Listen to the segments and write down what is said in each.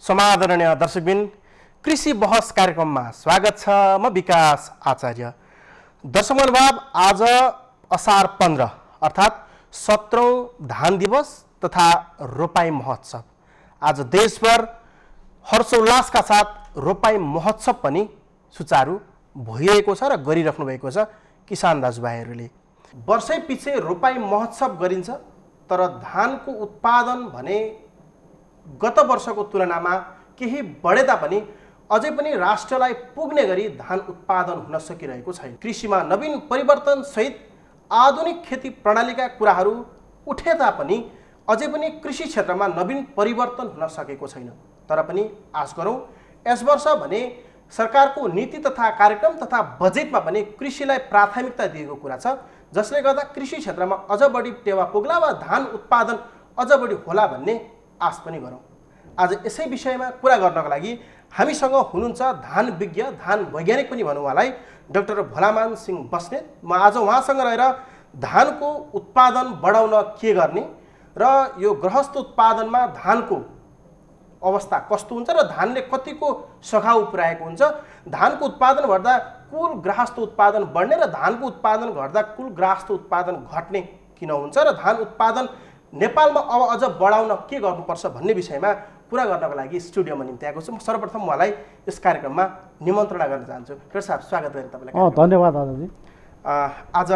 समादरणीय दर्शकबिन कृषि बहस कार्यक्रममा स्वागत छ। म विकास आचार्य। दर्शक महानुभाव, आज असार 15 अर्थात् 17औं धान दिवस तथा रोपाई महोत्सव। आज देशभर हर्षोल्लासका साथ रोपाई महोत्सव पनि सुचारू भइरहेको छ र गरिराख्नु भएको छ किसान दाजुभाइहरूले। वर्षै पछि रोपाई महोत्सव गरिन्छ, तर धानको उत्पादन भने गत वर्षको तुलनामा केही बढे तापनि अझै पनि राष्ट्रलाई पुग्ने गरी धान उत्पादन हुन सकिरहेको छैन। कृषिमा नवीन परिवर्तन सहित आधुनिक खेती प्रणालीका कुराहरू उठे तापनि अझै पनि कृषि क्षेत्रमा नवीन परिवर्तन हुन सकेको छैन। तर पनि आश गरौँ यस वर्ष भने सरकारको नीति तथा कार्यक्रम तथा बजेटमा पनि कृषिलाई प्राथमिकता दिएको कुरा छ, जसले गर्दा कृषि क्षेत्रमा अझ बढी टेवा पुग्ला वा धान उत्पादन अझ बढी होला भन्ने आश पनि गरौँ। आज यसै विषयमा कुरा गर्नको लागि हामीसँग हुनुहुन्छ धान विज्ञ, धान वैज्ञानिक पनि भनौँ उहाँलाई, डाक्टर भोलामान सिंह बस्नेत। म आज उहाँसँग रहेर धानको उत्पादन बढाउन के गर्ने र यो गृहस्थ उत्पादनमा धानको अवस्था कस्तो हुन्छ र धानले कतिको सघाउ पुर्याएको हुन्छ, धानको उत्पादन गर्दा कुल गृहस्थ उत्पादन बढ्ने र धानको उत्पादन गर्दा कुल गृहस्थ उत्पादन घट्ने किन हुन्छ र धान उत्पादन नेपालमा अब अझ बढाउन के गर्नुपर्छ भन्ने विषयमा कुरा गर्नको लागि स्टुडियोमा निम्ति आएको छु। म सर्वप्रथम उहाँलाई यस कार्यक्रममा निमन्त्रणा गर्न चाहन्छु। डाक्टर साहब, स्वागत गरेँ तपाईँलाई। धन्यवाद दादाजी। आज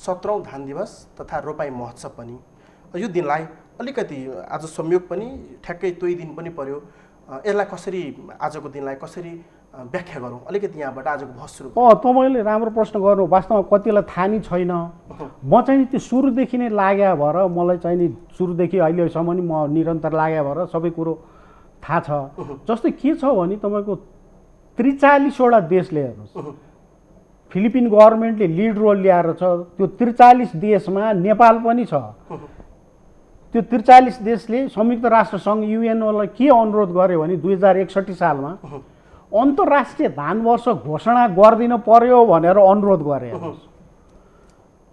17औं धान दिवस तथा रोपाई महोत्सव पनि, यो दिनलाई अलिकति आज संयोग पनि ठ्याक्कै त्यही दिन पनि पर्यो, यसलाई कसरी आजको दिनलाई कसरी व्याख्या गरौँ, अलिकति यहाँबाट आजको बहस सुरु। तपाईँले राम्रो प्रश्न गर्नु। वास्तवमा कतिलाई थाहा नै छैन। म चाहिँ त्यो सुरुदेखि नै लाग्या भएर मलाई चाहिँ नि सुरुदेखि अहिलेसम्म नि म निरन्तर लाग्या भएर सबै कुरो थाहा छ। जस्तै के छ भने तपाईँको 43वटा देशले हेर्नुहोस्, फिलिपिन गभर्मेन्टले लिड रोल ल्याएर छ। त्यो 43 देशमा नेपाल पनि छ। त्यो 43 देशले संयुक्त राष्ट्रसङ्घ युएनओलाई के अनुरोध गर्यो भने 2061 सालमा अन्तर्राष्ट्रिय धान वर्ष घोषणा गर्दिन पर्यो भनेर अनुरोध गरे।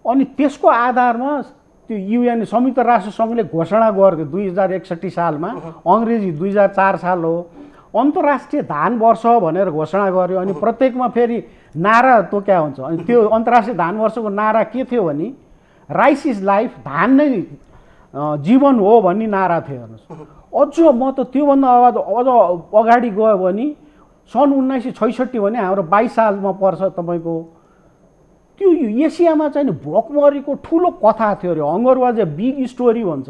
अनि त्यसको आधारमा त्यो युएन संयुक्त राष्ट्रसङ्घले घोषणा गर्यो 2061 सालमा, अङ्ग्रेजी 2004 साल हो, अन्तर्राष्ट्रिय धान वर्ष भनेर घोषणा गर्यो। अनि प्रत्येकमा फेरि नारा तोक्या हुन्छ। अनि त्यो अन्तर्राष्ट्रिय धान वर्षको नारा के थियो भने राइस इज लाइफ, धान नै जीवन हो भन्ने नारा थियो। हेर्नुहोस्, अझ म त त्योभन्दा अझ अगाडि गयो भने सन् 1966 भने हाम्रो 22 सालमा पर्छ तपाईँको, त्यो एसियामा चाहिँ भोकमरीको ठुलो कथा थियो अरे, hunger was a big story भन्छ।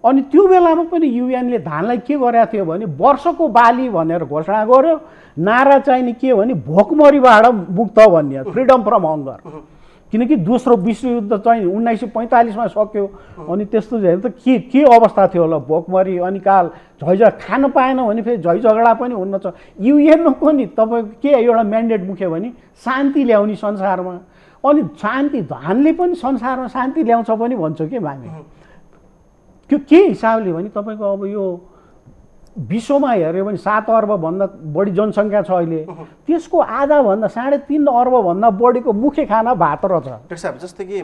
अनि त्यो बेलामा पनि युएनले धानलाई के गरेको थियो भने वर्षको बाली भनेर घोषणा गर्यो। नारा चाहिँ नि के भने भोकमरीबाट मुक्त भन्ने, फ्रिडम फ्रम हङ्गर। किनकि दोस्रो विश्वयुद्ध चाहिँ 1945मा सक्यो। अनि त्यस्तो त के अवस्था थियो होला, भोकमरी अनि काल झैझगडा खान पाएन भने फेरि झैझगडा पनि हुन्न छ। युएनको नि तपाईँको के एउटा म्यान्डेट मुख्य भने शान्ति ल्याउने संसारमा। अनि शान्ति, धानले पनि संसारमा शान्ति ल्याउँछ पनि भन्छौँ कि हामी। त्यो के हिसाबले भने तपाईँको अब यो विश्वमा हेऱ्यो भने 7 अर्बभन्दा बढी जनसङ्ख्या छ अहिले, त्यसको आधाभन्दा 3.5 अर्बभन्दा बढीको मुख्य खाना भात रहेछ। डाक्टर साहब, जस्तै कि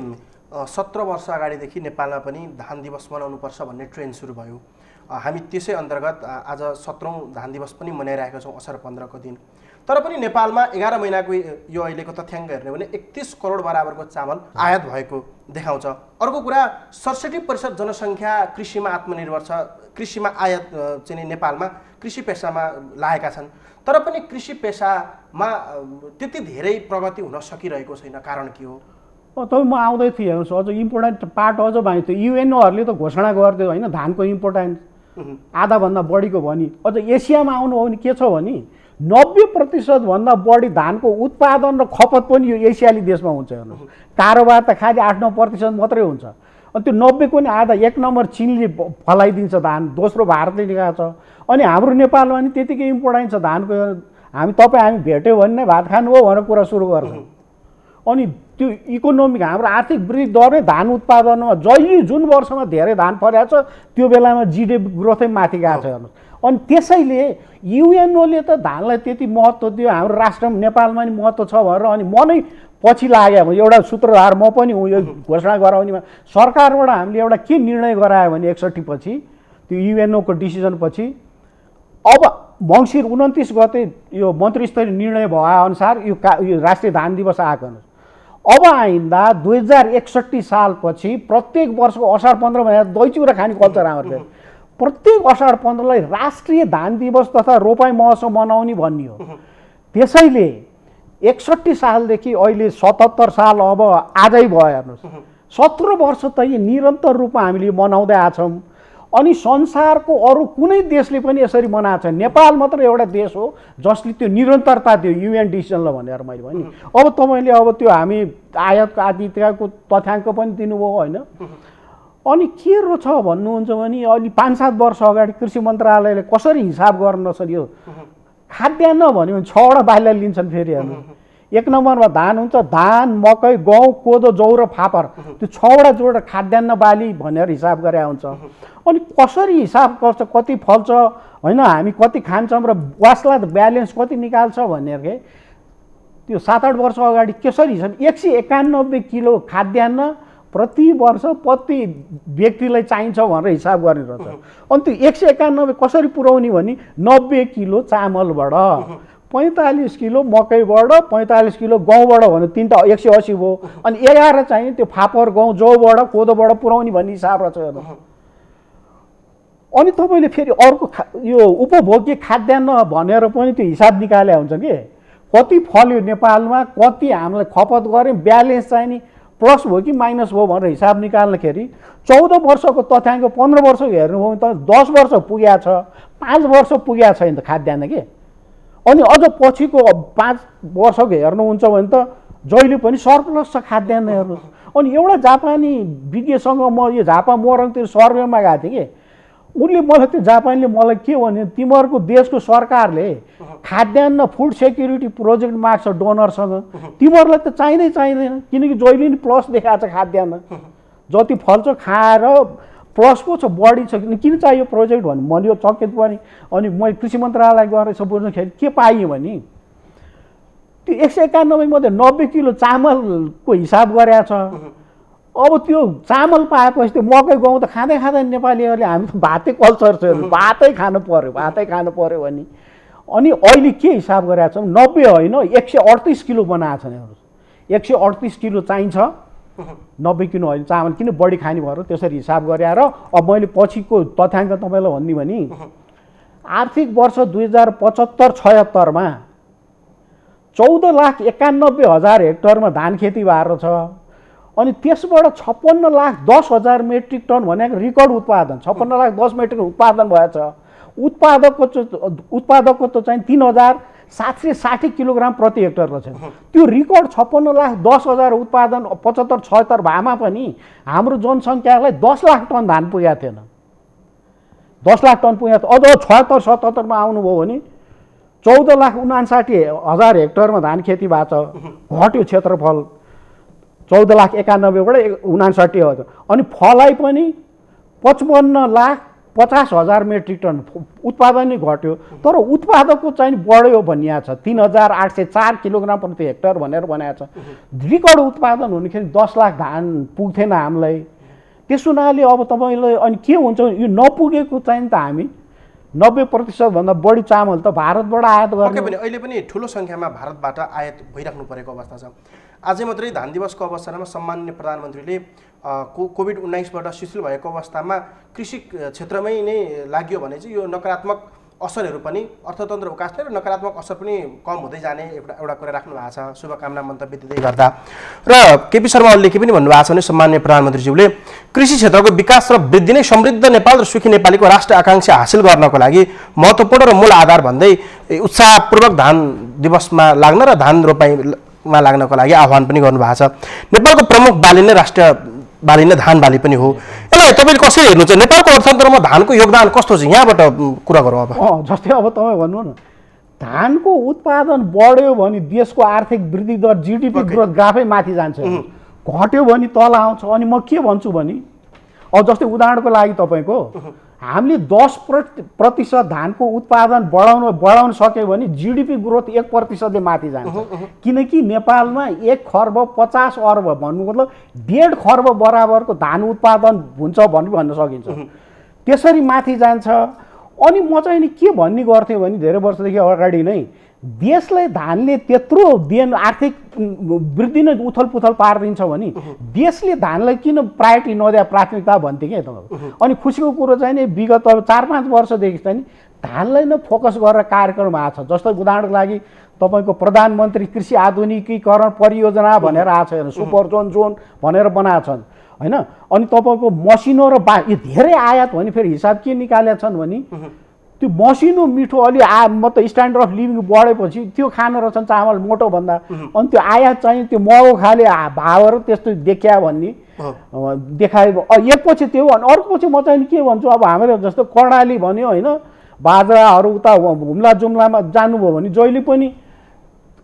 17 वर्ष अगाडिदेखि नेपालमा पनि धान दिवस मनाउनुपर्छ भन्ने ट्रेन्ड सुरु भयो। हामी त्यसै अन्तर्गत आज 17औं धान दिवस पनि मनाइरहेका छौँ असार 15 को दिन। तर पनि नेपालमा 11 महिनाको यो अहिलेको तथ्याङ्क हेर्ने भने 31 करोड बराबरको चामल आयात भएको देखाउँछ। अर्को कुरा, 67% जनसङ्ख्या कृषिमा आत्मनिर्भर छ। कृषिमा आयात चाहिँ नेपालमा कृषि पेसामा लागेका छन्, तर पनि कृषि पेसामा त्यति धेरै प्रगति हुन सकिरहेको छैन। कारण के हो? तपाईँ म आउँदै थिएँ, हेर्नुहोस्, अझ इम्पोर्टेन्ट पार्ट अझ भयो। त्यो युएनओहरूले त घोषणा गरिदियो होइन धानको इम्पोर्टेन्स आधाभन्दा बढीको भनी। अझ एसियामा आउनु हो भने के छ भने 90% भन्दा बढी धानको उत्पादन र खपत पनि यो एसियाली देशमा हुन्छ। हेर्नुहोस्, कारोबार त खालि 8-9% मात्रै हुन्छ। अनि त्यो 90 को नि आधा, 1 नम्बर चिनले फलाइदिन्छ धान, दोस्रो भारतले निकाल्छ छ। अनि हाम्रो नेपालमा नि त्यतिकै इम्पोर्टेन्ट छ धानको। हामी भेट्यो भने नै भात खानु हो भनेर कुरा सुरु गर्छौँ। अनि त्यो इकोनोमिक हाम्रो आर्थिक वृद्धि दर नै धान उत्पादनमा जहिले जुन वर्षमा धेरै धान फलेको छ त्यो बेलामा जिडिपी ग्रोथै माथि गएको छ। हेर्नुहोस्, अनि त्यसैले युएनओले त धानलाई त्यति महत्त्व दियो, हाम्रो राष्ट्रमा नेपालमा नि महत्त्व छ भनेर अनि म नै पछि लाग्यो। एउटा सूत्रधार म पनि हुँ यो घोषणा गराउनेमा। सरकारबाट हामीले एउटा के निर्णय गरायो भने 61 पछि त्यो युएनओको डिसिजन पछि अब मङ्सिर 29 गते यो मन्त्रीस्तरीय निर्णय भएअनुसार यो राष्ट्रिय धान दिवस आएको अब आइन्दा 2061 सालपछि प्रत्येक वर्षको असार 15 महिना दही चिउरा खाने कल्चर हाम्रो प्रत्येक असार 15लाई राष्ट्रिय धान दिवस तथा रोपाई महोत्सव मनाउने भन्ने हो। त्यसैले 61 सालदेखि अहिले 77 साल अब आजै भयो हेर्नुहोस् 17 वर्ष त यो निरन्तर रूपमा हामीले मनाउँदै आछौँ। अनि संसारको अरू कुनै देशले पनि यसरी मनाएको छ। नेपाल मात्र एउटा देश हो जसले त्यो निरन्तरता दियो युएन डिसिजनलाई भनेर मैले भने। अब तपाईँले अब त्यो हामी आयातको आतिथ्यको तथ्याङ्क पनि दिनुभयो होइन। अनि के रहेछ भन्नुहुन्छ भने अहिले 5-7 वर्ष अगाडि कृषि मन्त्रालयले कसरी हिसाब गर्न नसक्यो। खाद्यान्न भन्यो भने 6वटा बालीलाई लिन्छन् फेरि हेर्नु। 1 नम्बरमा धान हुन्छ, धान मकै गहुँ कोदो जौ र फापर, त्यो 6वटा जोडेर खाद्यान्न बाली भनेर हिसाब गरे हुन्छ। अनि कसरी हिसाब गर्छ, कति फल्छ होइन, हामी कति खान्छौँ र वासला ब्यालेन्स कति निकाल्छ भनेर के त्यो 7-8 वर्ष अगाडि कसरी हिसाब 191 किलो खाद्यान्न प्रति वर्ष प्रति व्यक्तिलाई चाहिन्छ भनेर हिसाब गर्ने रहेछ। अनि त्यो 191 कसरी पुर्याउने भने 90 किलो चामलबाट, 45 किलो मकैबाट, 45 किलो गहुँबाट भने 3टा 180 भयो। अनि 11 चाहिँ त्यो फापर गहुँ जौबाट कोदोबाट पुर्याउने भन्ने हिसाब रहेछ हेर्नु। अनि तपाईँले फेरि अर्को यो उपभोग्य खाद्यान्न भनेर पनि त्यो हिसाब निकाले हुन्छ कि कति फल्यो नेपालमा, कति हामीलाई खपत गऱ्यौँ, ब्यालेन्स चाहिँ नि प्लस भयो कि माइनस भयो भनेर हिसाब निकाल्दाखेरि 14 वर्षको तथ्याङ्क 15 वर्षको हेर्नुभयो भने त 10 वर्ष पुगेको छ, 5 वर्ष पुगेको छैन त खाद्यान्न के। अनि अझ पछिको 5 वर्षको हेर्नुहुन्छ भने त जहिले पनि सरप्लस छ खाद्यान्न हेर्नुहोस्। अनि एउटा जापानी विज्ञसँग म यो झापा मोरङतिर सर्वेमा गएको थिएँ कि उनले मलाई त्यो जापानीले मलाई के भन्यो, तिमीहरूको देशको सरकारले खाद्यान्न फुड सेक्युरिटी प्रोजेक्ट माग्छ डोनरसँग, तिमीहरूलाई त चाहिँदैन किनकि जहिले नि प्लस देखाएको छ खाद्यान्न, जति फल्छ खाएर प्लस पो छ बढी छ, किन चाहियो प्रोजेक्ट भन्नु मैले यो चकित पनि। अनि मैले कृषि मन्त्रालय गएर यसो बुझ्दाखेरि के पाएँ भने त्यो 191 मध्ये 90 किलो चामलको हिसाब गरेको छ। अब त्यो चामल पाएपछि त्यो मकै गहुँ त खाँदै नेपालीहरूले हामी त भातै कल्चर छ, भातै खानु पर्यो भने। अनि अहिले के हिसाब गरेका छौँ 90 होइन 138 किलो बनाएको छ हेर्नुहोस्। 138 किलो चाहिन्छ 90 किलो होइन चामल, किन बढी खाने भएर त्यसरी हिसाब गरेर। अब मैले पछिको तथ्याङ्क तपाईँलाई भन्ने भने आर्थिक वर्ष 2075-76 मा 14,91,000 हेक्टरमा धान खेती भएर छ। अनि त्यसबाट 56,10,000 मेट्रिक टन भनेको रिकर्ड उत्पादन, 56,10,000 मेट्रिक उत्पादन भएछ। उत्पादकको त चाहिँ 3,760 किलोग्राम प्रति हेक्टर रहेछ। त्यो रिकर्ड 56,10,000 उत्पादन 75-76 भामा पनि हाम्रो जनसङ्ख्यालाई 10 लाख टन धान पुगेको थिएन। 10 लाख टन पुगेको थियो। अझ 76-77 मा आउनुभयो भने 14,59,000 हेक्टरमा धान खेती भएको छ, घट्यो क्षेत्रफल 14,91,000 बाट 59 हो। अनि फलाइ पनि 55,50,000 मेट्रिक टन उत्पादन नै घट्यो, तर उत्पादकको चाहिँ बढ्यो भनिएको छ 3,804 किलोग्राम प्रति हेक्टर भनेर बनाएको छ। रिकर्ड उत्पादन हुनेखेरि 10 लाख धान पुग्थेन हामीलाई। त्यस हुनाले अब तपाईँलाई अनि के हुन्छ यो नपुगेको चाहिँ त हामी 90% भन्दा बढी चामल त भारतबाट आयात गर्ने। पनि अहिले पनि ठुलो सङ्ख्यामा भारतबाट आयात भइराख्नु परेको अवस्था छ। आजै मात्रै धान दिवसको अवसरमा सम्माननीय प्रधानमन्त्रीले कोभिड-19बाट शिथिल भएको अवस्थामा कृषि क्षेत्रमै नै लाग्यो भने चाहिँ यो नकारात्मक असरहरू पनि अर्थतन्त्र उकास्ने र नकारात्मक असर पनि कम हुँदै जाने एउटा कुरा राख्नु भएको छ। शुभकामना मन्तव्य दिँदै गर्दा र केपी शर्मा ओलीले के पनि भन्नुभएको छ भने सम्माननीय प्रधानमन्त्रीज्यूले कृषि क्षेत्रको विकास र वृद्धि नै समृद्ध नेपाल र सुखी नेपालीको राष्ट्रिय आकाङ्क्षा हासिल गर्नको लागि महत्त्वपूर्ण र मूल आधार भन्दै उत्साहपूर्वक धान दिवसमा लाग्न र धान रोपाइमा लाग्नको लागि आह्वान पनि गर्नुभएको छ। नेपालको प्रमुख बाली नै राष्ट्रिय बाली नै धान बाली पनि हो। यसलाई तपाईँले कसरी हेर्नुहुन्छ? नेपालको अर्थतन्त्रमा धानको योगदान कस्तो छ? यहाँबाट कुरा गरौँ अब। जस्तै अब तपाईँ भन्नु न धानको उत्पादन बढ्यो भने देशको आर्थिक वृद्धि दर जिडिपी ग्रोथ ग्राफै माथि जान्छ, घट्यो भने तल आउँछ। अनि म के भन्छु भने अब जस्तै उदाहरणको लागि तपाईँको हामीले 10% धानको उत्पादन बढाउन सक्यो भने जिडिपी ग्रोथ 1%ले माथि जान्छ। किनकि नेपालमा 1 खर्ब 50 अर्ब भन्नु मतलब 1.5 खर्ब बराबरको धान उत्पादन हुन्छ भन्न सकिन्छ। त्यसरी माथि जान्छ। अनि म चाहिँ नि के भन्ने गर्थेँ भने धेरै वर्षदेखि अगाडि नै देशलाई धानले त्यत्रो देन आर्थिक वृद्धि नै उथल पुथल पारिदिन्छ भने देशले धानलाई किन प्रायोरिटी नदिए प्राथमिकता भन्थे क्या तपाईँको। अनि खुसीको कुरो चाहिँ नि विगत अब 4-5 वर्षदेखि चाहिँ नि धानलाई नै फोकस गरेर कार्यक्रम आएको छ। जस्तै उदाहरणको लागि तपाईँको प्रधानमन्त्री कृषि आधुनिकीकरण परियोजना भनेर आएको छ, सुपर जोन भनेर बनाएको छन् होइन। अनि तपाईँको मसिनो र यो धेरै आयात भने फेरि हिसाब के निकालेका छन् भने त्यो मसिनो मिठो अलि म त स्ट्यान्डर्ड अफ लिभिङ बढेपछि त्यो खान रहेछन् चामल मोटो भन्दा, अनि त्यो आयात चाहिँ त्यो महँगो खाले भावहरू त्यस्तो देखिया भन्ने देखायो। एकपछि त्यो अनि अर्कोपछि म चाहिँ के भन्छु, अब हाम्रो जस्तो कर्णाली भन्यो होइन, बाजराहरू उता हुम्ला जुम्लामा जानुभयो भने जहिले पनि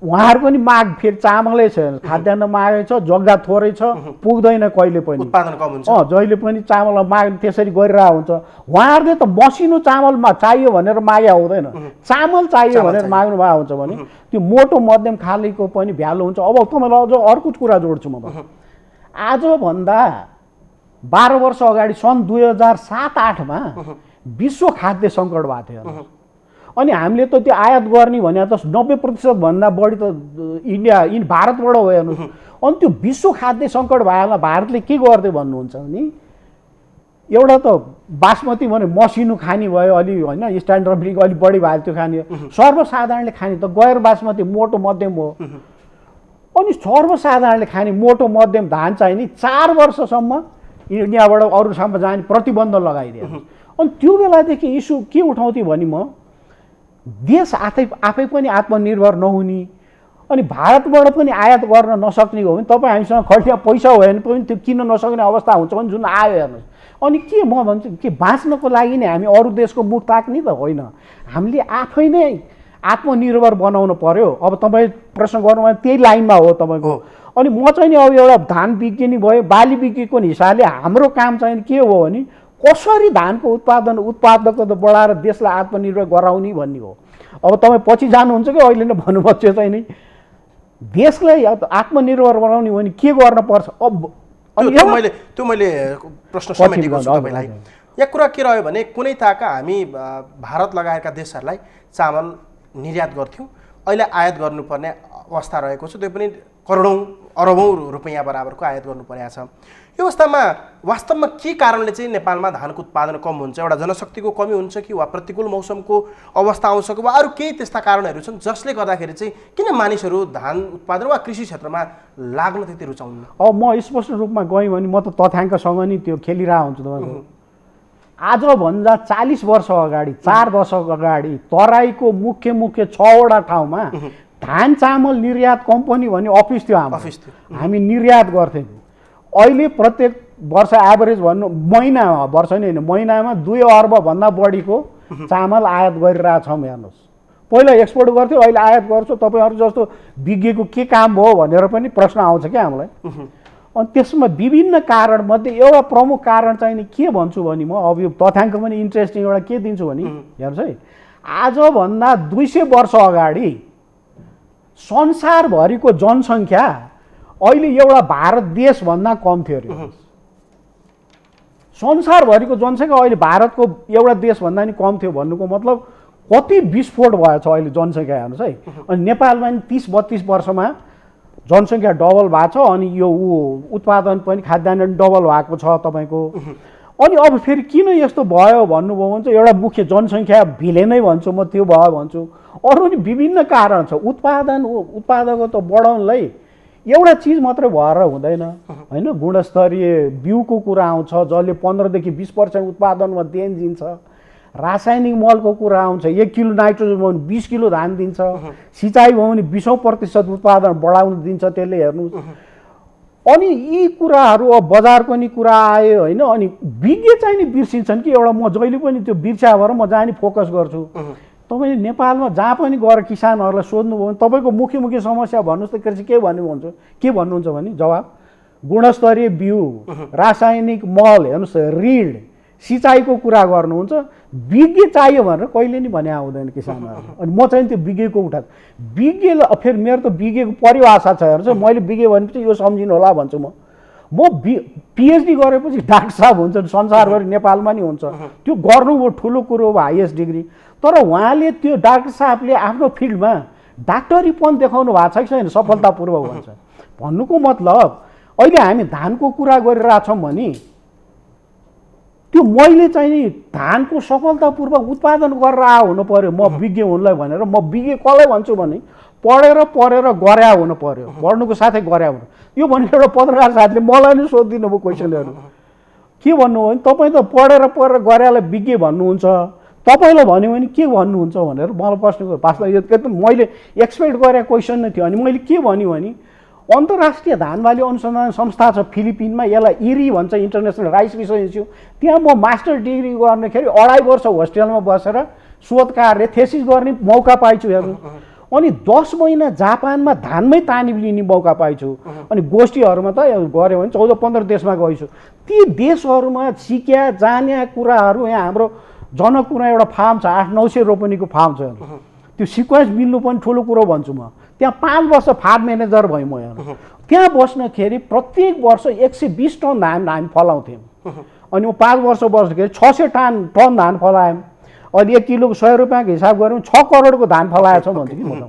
उहाँहरूको नि माग फेरि चामलै छ, खाद्यान्न मागै छ, जग्गा थोरै छ, पुग्दैन कहिले पनि, उत्पादन कम हुन्छ। जहिले पनि चामल माग त्यसरी गरिरहेको हुन्छ। उहाँहरूले त मसिनो चामलमा चाहियो भनेर मागे हुँदैन, चामल चाहियो भनेर माग्नु भएको हुन्छ भने त्यो मोटो मध्यम खालेको पनि भ्यालु हुन्छ। अब तपाईँलाई अझ अर्को कुरा जोड्छु म, आजभन्दा 12 वर्ष अगाडि सन् 2007-08मा विश्व खाद्य सङ्कट भएको थियो। अनि हामीले त त्यो आयात गर्ने भने त 90% भन्दा बढी त भारतबाट हो हेर्नु। अनि त्यो विश्व खाद्य सङ्कट भएला भारतले के गर्थ्यो भन्नुहुन्छ भने एउटा त बासमती भने मसिनो खाने भयो अलि होइन, स्ट्यान्डर्ड अफ लिभिङ अलिक बढी भयो त्यो खाने, सर्वसाधारणले खाने त गैर बासमती मोटो मध्यम हो। अनि सर्वसाधारणले खाने मोटो मध्यम धान चाहिँ नि 4 वर्षसम्म इन्डियाबाट अरूसम्म जाने प्रतिबन्ध लगाइदियो। अनि त्यो बेलादेखि इस्यु के उठाउँथेँ भने म देश आफै पनि आत्मनिर्भर नहुने अनि भारतबाट पनि आयात गर्न नसक्ने हो भने तपाईँ हामीसँग खर्चिया पैसा हो भने पनि त्यो किन्न नसक्ने अवस्था हुन्छ भने जुन आयो हेर्नुहोस्। अनि के म भन्छु के बाँच्नको लागि नै हामी अरू देशको मुख ताक्ने त होइन, हामीले आफै नै आत्मनिर्भर बनाउनु पर्यो। अब तपाईँ प्रश्न गर्नुभयो त्यही लाइनमा हो तपाईँको। अनि म चाहिँ नि अब एउटा धान विज्ञानी भयो, बाली विज्ञको हिसाबले हाम्रो काम चाहिँ के हो भने कसरी धानको उत्पादकता बढाएर देशलाई आत्मनिर्भर गराउने भन्ने हो। अब तपाईँ पछि जानुहुन्छ कि अहिले नै भन्नुभयो त्यो चाहिँ नि देशलाई आत्मनिर्भर बनाउने भने के गर्न पर्छ। अब त्यो मैले प्रश्न समेटेको छु तपाईँलाई। यहाँ कुरा के रह्यो भने कुनै ताका हामी भारत लगायतका देशहरूलाई चामल निर्यात गर्थ्यौँ, अहिले आयात गर्नुपर्ने अवस्था रहेको छ, त्यो पनि करोडौँ अरबौँ रुपियाँ बराबरको आयात गर्नु परेको छ। यो अवस्थामा वास्तवमा के कारणले चाहिँ नेपालमा धानको उत्पादन कम हुन्छ? एउटा जनशक्तिको कमी हुन्छ कि वा प्रतिकूल मौसमको अवस्था आउँछ कि वा अरू केही त्यस्ता कारणहरू छन् जसले गर्दाखेरि चाहिँ किन मानिसहरू धान उत्पादन वा कृषि क्षेत्रमा लाग्न त्यति रुचाउनु? अब म स्पष्ट रूपमा गएँ भने म त तथ्याङ्कसँग नि त्यो खेलिरहेको हुन्छु तपाईँको। आजभन्दा 40 वर्ष अगाडि 4 दशक अगाडि तराईको मुख्य 6वटा ठाउँमा धान चामल निर्यात कम्पनी भन्ने अफिस थियो हाम्रो, हामी निर्यात गर्थ्यौँ। अहिले प्रत्येक वर्ष एभरेज भन्नु महिनामा, वर्ष नै होइन महिनामा 2 अर्ब भन्दा बढीको चामल आयात गरिरहेछौँ हेर्नुहोस्। पहिला एक्सपोर्ट गर्थ्यो, अहिले आयात गर्छौँ। तपाईँहरू जस्तो विज्ञको के काम भयो भनेर पनि प्रश्न आउँछ क्या हामीलाई। अनि त्यसमा विभिन्न कारणमध्ये एउटा प्रमुख कारण चाहिँ नि के भन्छु भने म अब यो तथ्याङ्क पनि इन्ट्रेस्टिङ एउटा के दिन्छु भने हेर्नुहोस् है, आजभन्दा 200 वर्ष अगाडि संसारभरिको जनसङ्ख्या अहिले एउटा भारत देशभन्दा कम थियो अरे। संसारभरिको जनसङ्ख्या अहिले भारतको एउटा देशभन्दा नि कम थियो भन्नुको मतलब कति विस्फोट भएछ अहिले जनसङ्ख्या हेर्नुहोस् है। अनि नेपालमा नि 30-32 वर्षमा जनसङ्ख्या डबल भएको छ। अनि यो उत्पादन पनि खाद्यान्न डबल भएको छ तपाईँको। अनि अब फेरि किन यस्तो भयो भन्नुभयो भने चाहिँ एउटा मुख्य जनसङ्ख्या भिले नै भन्छु म, त्यो भयो भन्छु। अरू नि विभिन्न कारण छ। उत्पादकता बढाउनलाई एउटा चिज मात्रै भएर हुँदैन होइन, गुणस्तरीय बिउको कुरा आउँछ जसले 15 देखि 20% उत्पादनमा देन दिन्छ। रासायनिक मलको कुरा आउँछ, 1 किलो नाइट्रोजन भयो भने 20 किलो धान दिन्छ। सिँचाइ भयो भने 20% उत्पादन बढाउन दिन्छ त्यसले हेर्नुहोस्। अनि यी कुराहरू अब बजारको नि कुरा आयो होइन। अनि विज्ञ चाहिँ नि बिर्सिन्छन् कि एउटा म जहिले पनि त्यो बिर्स्या भएर म जहाँ नि फोकस गर्छु। तपाईँ नेपालमा जहाँ पनि गएर किसानहरूलाई सोध्नुभयो भने तपाईँको मुख्य समस्या भन्नुहोस् त कृषि के भन्नुहुन्छ भने जवाब गुणस्तरीय बिउ, रासायनिक मल हेर्नुहोस्, ऋण, सिँचाइको कुरा गर्नुहुन्छ। विज्ञ चाहियो भनेर कहिले नि भने आउँदैन किसानहरू। अनि म चाहिँ त्यो विज्ञको उठाएको विज्ञ फेरि मेरो त विज्ञको परिभाषा छ हेर्नुहोस्। मैले विज्ञ भनेपछि यो सम्झिनु होला भन्छु म। म पिएचडी गरेपछि डाक्टर साहब हुन्छन् संसारभरि नेपालमा नि हुन्छ त्यो गर्नुभयो ठुलो कुरो हो हाइएस्ट डिग्री तर उहाँले त्यो डाक्टर साहबले आफ्नो फिल्डमा डाक्टरीपन देखाउनु भएको छैन सफलतापूर्वक भन्छ भन्नुको मतलब अहिले हामी धानको कुरा गरिरहेछौँ भने त्यो मैले चाहिँ नि धानको सफलतापूर्वक उत्पादन गरेर हुनु पर्यो म विज्ञ हुनुलाई भनेर म विज्ञ कसलाई भन्छु भने पढेर गरे हुनु पर्यो पढ्नुको साथै गरे हुनु यो भने एउटा पत्रकार साथीले मलाई नै सोधिदिनु भयो क्वेसनहरू के भन्नु हो भने तपाईँ त पढेर गरेलाई विज्ञ भन्नुहुन्छ तपाईँलाई भन्यो भने के भन्नुहुन्छ भनेर मलाई प्रश्न वास्तव एकदम मैले एक्सपेक्ट गरेको क्वेसन नै थियो अनि मैले के भन्यो भने अन्तर्राष्ट्रिय धान बाली अनुसन्धान संस्था छ फिलिपिनमा यसलाई इरी भन्छ इन्टरनेसनल राइस रिसर्च इन्स्टिच्युट त्यहाँ म मास्टर डिग्री गर्दाखेरि 2.5 वर्ष होस्टेलमा बसेर शोध कार्य थेसिस गर्ने मौका पाइछु हेर्नु अनि 10 महिना जापानमा धानमै तालिम लिने मौका पाइछु अनि गोष्ठीहरूमा त गऱ्यो भने 14-15 देशमा गइछु ती देशहरूमा सिक्या जान्या कुराहरू यहाँ हाम्रो जनकपुरमा एउटा फार्म छ 800-900 रोपनीको फार्म छ त्यो सिक्वेन्स मिल्नु पनि ठुलो कुरो भन्छु म त्यहाँ 5 वर्ष फार्म म्यानेजर भएँ म यहाँ त्यहाँ बस्दाखेरि प्रत्येक वर्ष 120 टन धान हामी फलाउँथ्यौँ अनि म 5 वर्ष बस्दाखेरि 600 टन धान फलायौँ अनि 1 किलोको 100 रुपियाँको हिसाब गऱ्यौँ 6 करोडको धान फलाएछौँ भन्छु कि म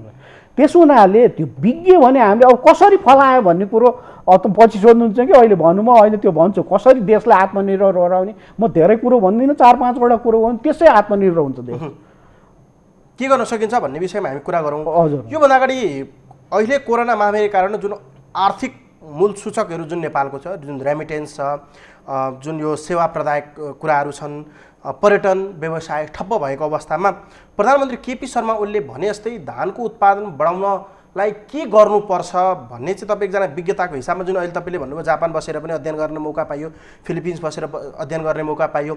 त्यसो हुनाले त्यो विज्ञ भने हामीले अब कसरी फलायो भन्ने कुरो पछि सोध्नुहुन्छ कि अहिले भन्नु म अहिले त्यो भन्छु कसरी देशलाई आत्मनिर्भर गराउने म धेरै कुरो भन्दिनँ 4-5 वटा कुरो भन्नु त्यसै आत्मनिर्भर हुन्छ देश के गर्न सकिन्छ भन्ने विषयमा हामी कुरा गरौँ हजुर योभन्दा अगाडि अहिले कोरोना महामारी कारण जुन आर्थिक मूल सूचकहरू जुन नेपालको छ जुन रेमिटेन्स छ जुन यो सेवा प्रदायक कुराहरू छन् पर्यटन व्यवसाय ठप्प भएको अवस्थामा प्रधानमन्त्री केपी शर्मा ओलीले भने जस्तै धानको उत्पादन बढाउनलाई के गर्नुपर्छ भन्ने चाहिँ तपाईँ एकजना विज्ञताको हिसाबमा जुन अहिले तपाईँले भन्नुभयो जापान बसेर पनि अध्ययन गर्ने मौका पाइयो फिलिपिन्स बसेर अध्ययन गर्ने मौका पाइयो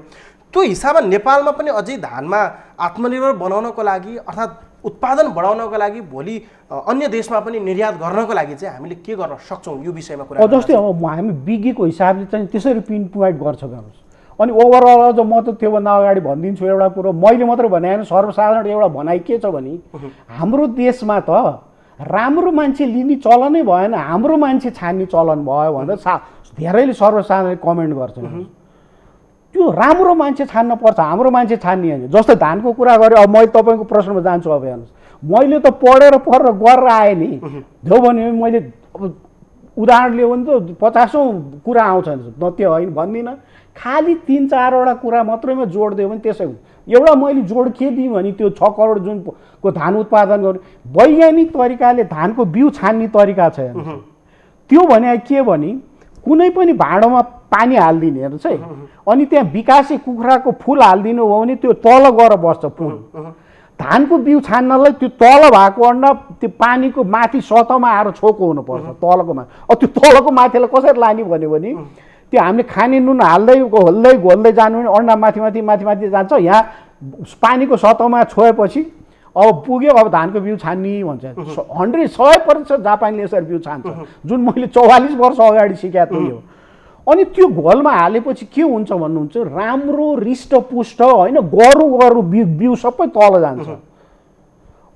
त्यो हिसाबमा नेपालमा पनि अझै धानमा आत्मनिर्भर बनाउनको लागि अर्थात् उत्पादन बढाउनको लागि भोलि अन्य देशमा पनि निर्यात गर्नको लागि चाहिँ हामीले के गर्न सक्छौँ यो विषयमा कुरा जस्तै अब हामी विज्ञको हिसाबले चाहिँ त्यसरी पिन पोइन्ट गर्छ गर्नुहोस् अनि ओभरअल अझ म त त्योभन्दा अगाडि भनिदिन्छु एउटा कुरो मैले मात्र भने होइन सर्वसाधारण एउटा भनाइ के छ भने हाम्रो देशमा त राम्रो मान्छे लिने चलनै भएन हाम्रो मान्छे छान्ने चलन भयो भनेर धेरैले सर्वसाधारण कमेन्ट गर्छन् त्यो राम्रो मान्छे छान्न पर्छ हाम्रो मान्छे छान्ने होइन जस्तै धानको कुरा गरेँ अब मैले तपाईँको प्रश्नमा जान्छु अब हेर्नुहोस् मैले त पढेर गरेर आएँ नि जो भने मैले उदाहरण लियो भने त 50औं कुरा आउँछ न त्यो होइन भन्दिनँ खालि 3-4 वटा कुरा मात्रैमा जोड दियो भने त्यसै हुन्छ एउटा मैले जोड के दिएँ भने त्यो 6 करोड जुनको धान उत्पादन गर्ने वैज्ञानिक तरिकाले धानको बिउ छान्ने तरिका छ त्यो भने के भने कुनै पनि भाँडोमा पानी हालिदिने हेर्नुहोस् है अनि त्यहाँ विकासे कुखुराको फुल हालिदिनु हो भने त्यो तल गएर बस्छ फुल धानको बिउ छान्नलाई त्यो तल भएको अन्डा त्यो पानीको माथि सतहमा आएर छोको हुनुपर्छ तलको माथि त्यो तलको माथिलाई कसरी लाने भन्यो भने त्यो हामीले खाने नुन हाल्दै घोल्दै जानु भने अन्डा माथि जान्छ यहाँ पानीको सतहमा छोएपछि अब पुग्यो अब धानको बिउ छान्ने भन्छ 100% जापानले यसरी बिउ छान्छ जुन मैले 44 वर्ष अगाडि सिकाएको थियो अनि त्यो घोलमा हालेपछि के हुन्छ भन्नुहुन्छ राम्रो रिष्टपुष्ट होइन गरौँ बिउ सबै तल जान्छ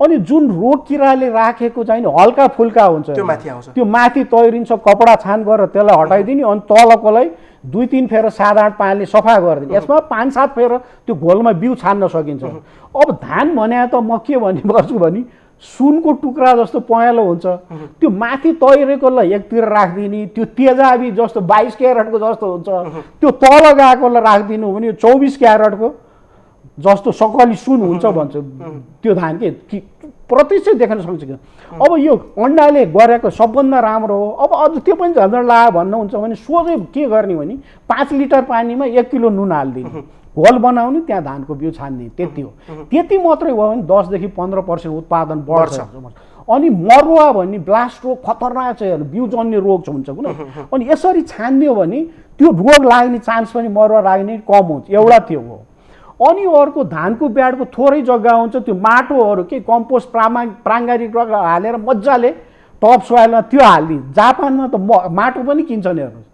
अनि जुन रोग किराले राखेको चाहिँ हल्का फुल्का हुन्छ त्यो माथि तैरिन्छ कपडा छान गरेर त्यसलाई हटाइदिने अनि तलकोलाई 2-3 फेर साधारण पानीले सफा गरिदिने यसमा 5-7 फेर त्यो घोलमा बिउ छान्न सकिन्छ अब धान भने त म के भन्ने गर्छु भने सुनको टुक्रा जस्तो पहेँलो हुन्छ त्यो माथि तैरेकोलाई एकतिर राखिदिने त्यो तेजाबी जस्तो 22 क्यारेटको जस्तो हुन्छ त्यो तल गएकोलाई राखिदिनु भने 24 क्यारेटको जस्तो सकली सुन हुन्छ भन्छ त्यो धान के प्रत्यक्ष देख्न सक्छ कि अब यो अन्डाले गरेको सबभन्दा राम्रो हो अब अझ त्यो पनि झन्झट लाग्यो भन्नुहुन्छ भने सोझै के गर्ने भने 5 लिटर पानीमा 1 किलो नुन हालिदिने घोल बनाउने त्यहाँ धानको बिउ छान्ने त्यति हो त्यति मात्रै भयो भने 10 देखि 15% उत्पादन बढ्छ अनि मरुवा भन्ने ब्लास्ट रोग खतरनाक छ बिउ जन्ने रोग हुन्छ कुन अनि यसरी छानिदियो भने त्यो रोग लाग्ने चान्स पनि मरुवा लाग्ने कम हुन्छ एउटा त्यो हो अनि अर्को धानको ब्याडको थोरै जग्गा हुन्छ त्यो माटोहरू के कम्पोस्ट प्राङ्गारिक हालेर मजाले टप सोइलमा त्यो हालिदिन्छ जापानमा त माटो पनि किन्छन् हेर्नुहोस्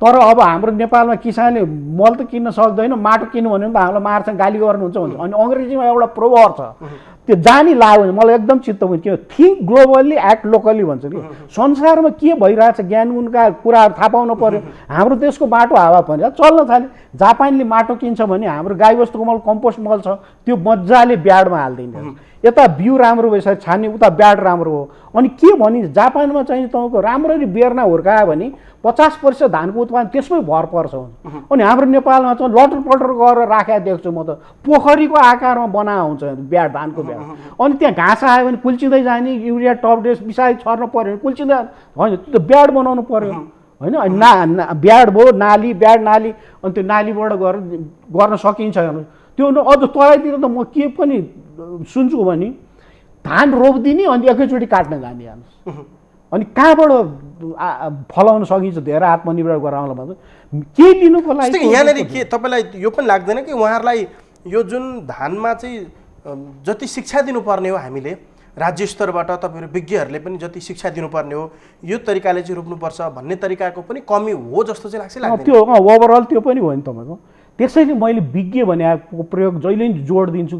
तर अब हाम्रो नेपालमा किसानले मल त किन्न सक्दैन माटो किन्नु भन्यो भने त हामीलाई मार्छ गाली गर्नुहुन्छ भन्छ अनि अङ्ग्रेजीमा एउटा प्रोभर्ब छ त्यो जानी लाग्यो भने मलाई एकदम चित्त बुझ्यो के थिङ्क ग्लोबल्ली एक्ट लोकल्ली भन्छ कि संसारमा के भइरहेछ ज्ञान गुणका कुराहरू थाहा पाउनु पर्यो। हाम्रो देशको माटो हावा पनि चल्न थाल्यो। जापानले माटो किन्छ भने हाम्रो गाईबस्तुको मल कम्पोस्ट मल छ त्यो मजाले ब्याडमा हालिदिन्छ। यता बिउ राम्रो भएछ छान्ने उता ब्याड राम्रो हो। अनि के भनिन्छ जापानमा चाहिँ तपाईँको राम्ररी बेर्ना हुर्कायो भने 50% धानको उत्पादन त्यसमै भर पर्छ। अनि हाम्रो नेपालमा चाहिँ लटर पटर गरेर राखेको देख्छु म त पोखरीको आकारमा बनाएको हुन्छ ब्याड धानको ब्याड। अनि त्यहाँ घाँस आयो भने कुल्चिँदै जाने युरिया टप ड्रेस बिसाइ छर्न पर्यो भने कुल्चिँदै होइन त्यो ब्याड बनाउनु पर्यो होइन। ब्याड भयो नाली ब्याड नाली अनि त्यो नालीबाट गर्न सकिन्छ हेर्नु। त्यो अझ तराईतिर त म के पनि सुन्छु भने धान रोपिदिने अनि एकैचोटि काट्न जाने हेर्नुहोस्। अनि कहाँबाट फलाउन सकिन्छ धेरै आत्मनिर्भर गराउनलाई भन्छ के लिनुको लागि। यहाँनिर के तपाईँलाई यो पनि लाग्दैन कि उहाँहरूलाई यो जुन धानमा चाहिँ जति शिक्षा दिनुपर्ने हो हामीले राज्य स्तरबाट तपाईँहरू विज्ञहरूले पनि जति शिक्षा दिनुपर्ने हो यो तरिकाले चाहिँ रोप्नुपर्छ भन्ने तरिकाको पनि कमी हो जस्तो चाहिँ लाग्छ। त्यो ओभरअल त्यो पनि हो नि तपाईँको। त्यसैले मैले विज्ञ भनेको प्रयोग जहिले पनि जोड दिन्छु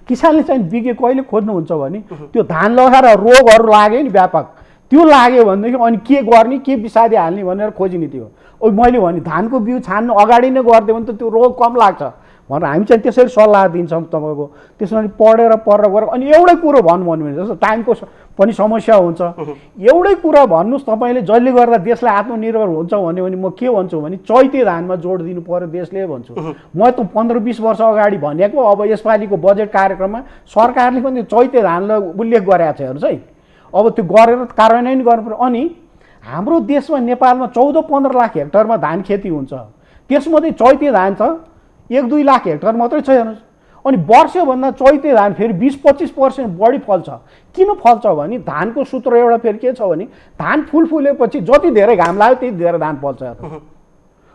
किसानले चाहिँ विज्ञ कहिले खोज्नुहुन्छ भने त्यो धान लगाएर रोगहरू लाग्यो नि व्यापक त्यो लाग्यो भनेदेखि अनि के गर्ने के विषादी हाल्ने भनेर खोज्ने थियो। मैले भने धानको बिउ छान्नु अगाडि नै गरिदियो भने त त्यो रोग कम लाग्छ भनेर हामी चाहिँ त्यसरी सल्लाह दिन्छौँ तपाईँको। त्यसमा पढेर गरेर अनि एउटै कुरो भन्नु भने जस्तो टाइमको पनि समस्या हुन्छ। एउटै कुरा भन्नुहोस् तपाईँले जसले गर्दा देशलाई आत्मनिर्भर हुन्छ भन्यो भने म के भन्छु भने चैते धानमा जोड दिनु पर्यो देशले भन्छु। म त 15-20 वर्ष अगाडि भनेको अब यसपालिको बजेट कार्यक्रममा सरकारले पनि चैते धानलाई उल्लेख गरेको छ हेर्नुहोस् है। अब त्यो गरेर कार्यान्वयन गर्नु पर्यो। अनि हाम्रो देशमा नेपालमा 14-15 लाख हेक्टरमा धान खेती हुन्छ त्यसमध्ये चैते धान छ 1-2 लाख हेक्टर मात्रै छ हेर्नुहोस्। अनि वर्षभन्दा चैते धान फेरि 20-25% बढी फल्छ। किन फल्छ भने धानको सूत्र एउटा फेरि के छ भने धान फुलेपछि जति धेरै घाम लाग्यो त्यति धेरै धान फल्छ।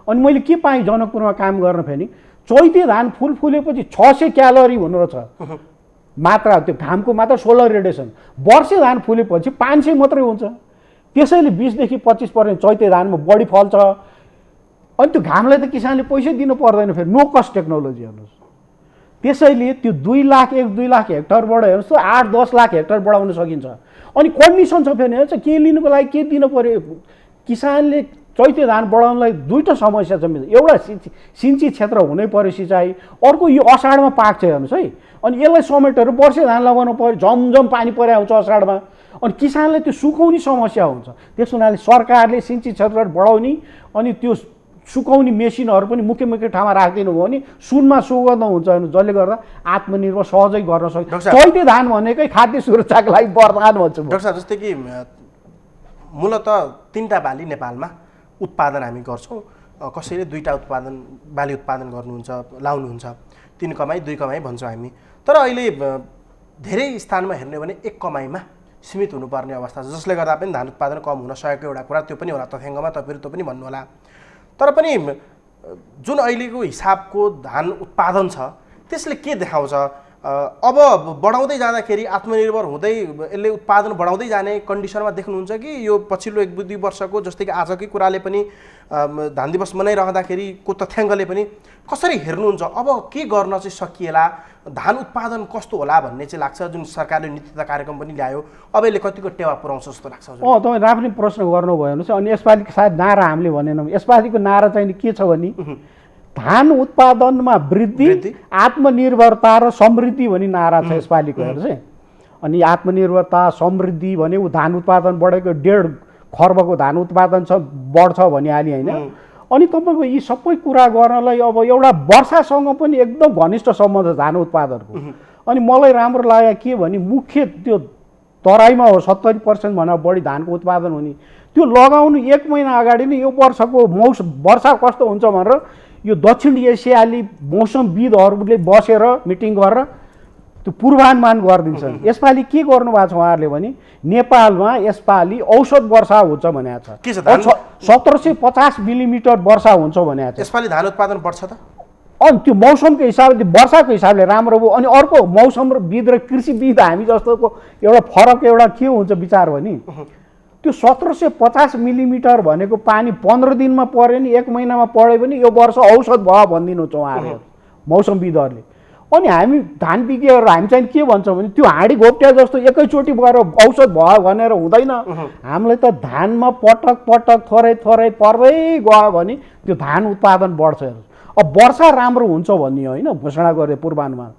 अनि मैले के पाएँ जनकपुरमा काम गर्न फेरि चैते धान फुलेपछि 600 क्यालोरी हुनु रहेछ मात्रा त्यो घामको मात्रा सोलर रेडिएसन। वर्षे धान फुलेपछि 500 मात्रै हुन्छ। त्यसैले 20-25% चैते धानमा बढी फल्छ। अनि त्यो घामलाई त किसानले पैसा दिनु पर्दैन फेरि नो कस्ट टेक्नोलोजी हेर्नुहोस्। त्यसैले त्यो 2 लाख 1-2 लाख हेक्टरबाट हेर्नुहोस् त 8-10 लाख हेक्टर बढाउन सकिन्छ। अनि कन्डिसन छ फेरि हेर्छ के लिनुको लागि के दिनु पर्यो। किसानले चैते धान बढाउनलाई दुईवटा समस्या छ। एउटा सिन्ची क्षेत्र हुनै पर्यो सिँचाइ। अर्को यो असाढमा पाक्छ हेर्नुहोस् है। अनि यसलाई समेटेर वर्षे धान लगाउनु पर्यो झमझम पानी परे आउँछ असाढमा। अनि किसानलाई त्यो सुकाउने समस्या हुन्छ। त्यस हुनाले सरकारले सिन्ची क्षेत्र बढाउने अनि त्यो सुकाउने मेसिनहरू पनि मुख्य ठाउँमा राखिदिनु भयो भने सुनमा सुगन्ध हुन्छ जसले गर्दा आत्मनिर्भर सहजै गर्न सकिन्छ। चैते धान भनेकै खाद्य सुरक्षाको लागि वरदान भन्छु। डाक्टर साहब जस्तै कि मूलतः 3टा बाली नेपालमा उत्पादन हामी गर्छौँ। कसैले 2टा बाली उत्पादन गर्नुहुन्छ लाउनुहुन्छ 3 कमाई 2 कमाई भन्छौँ हामी। तर अहिले धेरै स्थानमा हेर्ने भने 1 कमाईमा सीमित हुनुपर्ने अवस्था छ जसले गर्दा पनि धान उत्पादन कम हुन सकेको एउटा कुरा त्यो पनि होला तथ्याङ्कमा तपाईँहरू त्यो पनि भन्नुहोला। तर पनि जुन अहिलेको हिसाबको धान उत्पादन छ त्यसले के देखाउँछ अब बढाउँदै जाँदाखेरि आत्मनिर्भर हुँदै यसले उत्पादन बढाउँदै जाने कन्डिसनमा देख्नुहुन्छ कि यो पछिल्लो 1-2 वर्षको जस्तै कि आजकै कुराले पनि धान दिवस मनाइरहँदाखेरिको तथ्याङ्कले पनि कसरी हेर्नुहुन्छ अब के गर्न चाहिँ सकिएला धान उत्पादन कस्तो होला भन्ने चाहिँ लाग्छ जुन सरकारले नीति तथा कार्यक्रम पनि ल्यायो अब यसले कतिको टेवा पुर्याउँछ जस्तो लाग्छ। तपाईँ राम्रो प्रश्न गर्नुभयो हेर्नुहोस्। अनि यसपालिको सायद नारा हामीले भनेनौँ। यसपालिको नारा चाहिँ के छ भने धान उत्पादनमा वृद्धि आत्मनिर्भरता र समृद्धि भन्ने नारा छ यसपालिको हेर्नुहोस् है। अनि आत्मनिर्भरता समृद्धि भने धान उत्पादन बढेको 1.5 खर्बको धान उत्पादन छ बढ्छ भनिहाल्यो होइन। अनि तपाईँको यी सबै कुरा गर्नलाई अब एउटा वर्षासँग पनि एकदम घनिष्ठ सम्बन्ध धान उत्पादनको। अनि मलाई राम्रो लाग्यो के भने मुख्य त्यो तराईमा हो 70% भन्दा बढी धानको उत्पादन हुने त्यो लगाउनु 1 महिना अगाडि नै यो वर्षको वर्षा कस्तो हुन्छ भनेर यो दक्षिण एसियाली मौसमविदहरूले बसेर मिटिङ गरेर त्यो पूर्वानुमान गरिदिन्छन्। यसपालि के गर्नुभएको छ उहाँहरूले भने नेपालमा यसपालि औसत वर्षा हुन्छ भनेको छ 1750 मिलिमिटर वर्षा हुन्छ भनेको छ। यसपालि धान उत्पादन बढ्छ त। अनि त्यो मौसमको हिसाबले वर्षाको हिसाबले राम्रो भयो। अनि अर्को मौसम र विद र कृषिविद हामी जस्तोको एउटा फरक एउटा के हुन्छ विचार भने त्यो 1750 मिलिमिटर भनेको पानी 15 दिनमा पर्यो नि 1 महिनामा पऱ्यो भने यो वर्ष औसत भयो भनिदिनुहुन्छ उहाँहरूले मौसमविदहरूले। अनि हामी धान विज्ञहरू हामी चाहिँ के भन्छौँ भने त्यो हाँडी घोप्ट्या जस्तो एकैचोटि गएर औषध भयो भनेर हुँदैन। हामीलाई त धानमा पटक पटक थोरै थोरै पर्दै गयो भने त्यो धान उत्पादन बढ्छ। अब वर्षा राम्रो हुन्छ भन्ने होइन, घोषणा गरे पूर्वानुमान,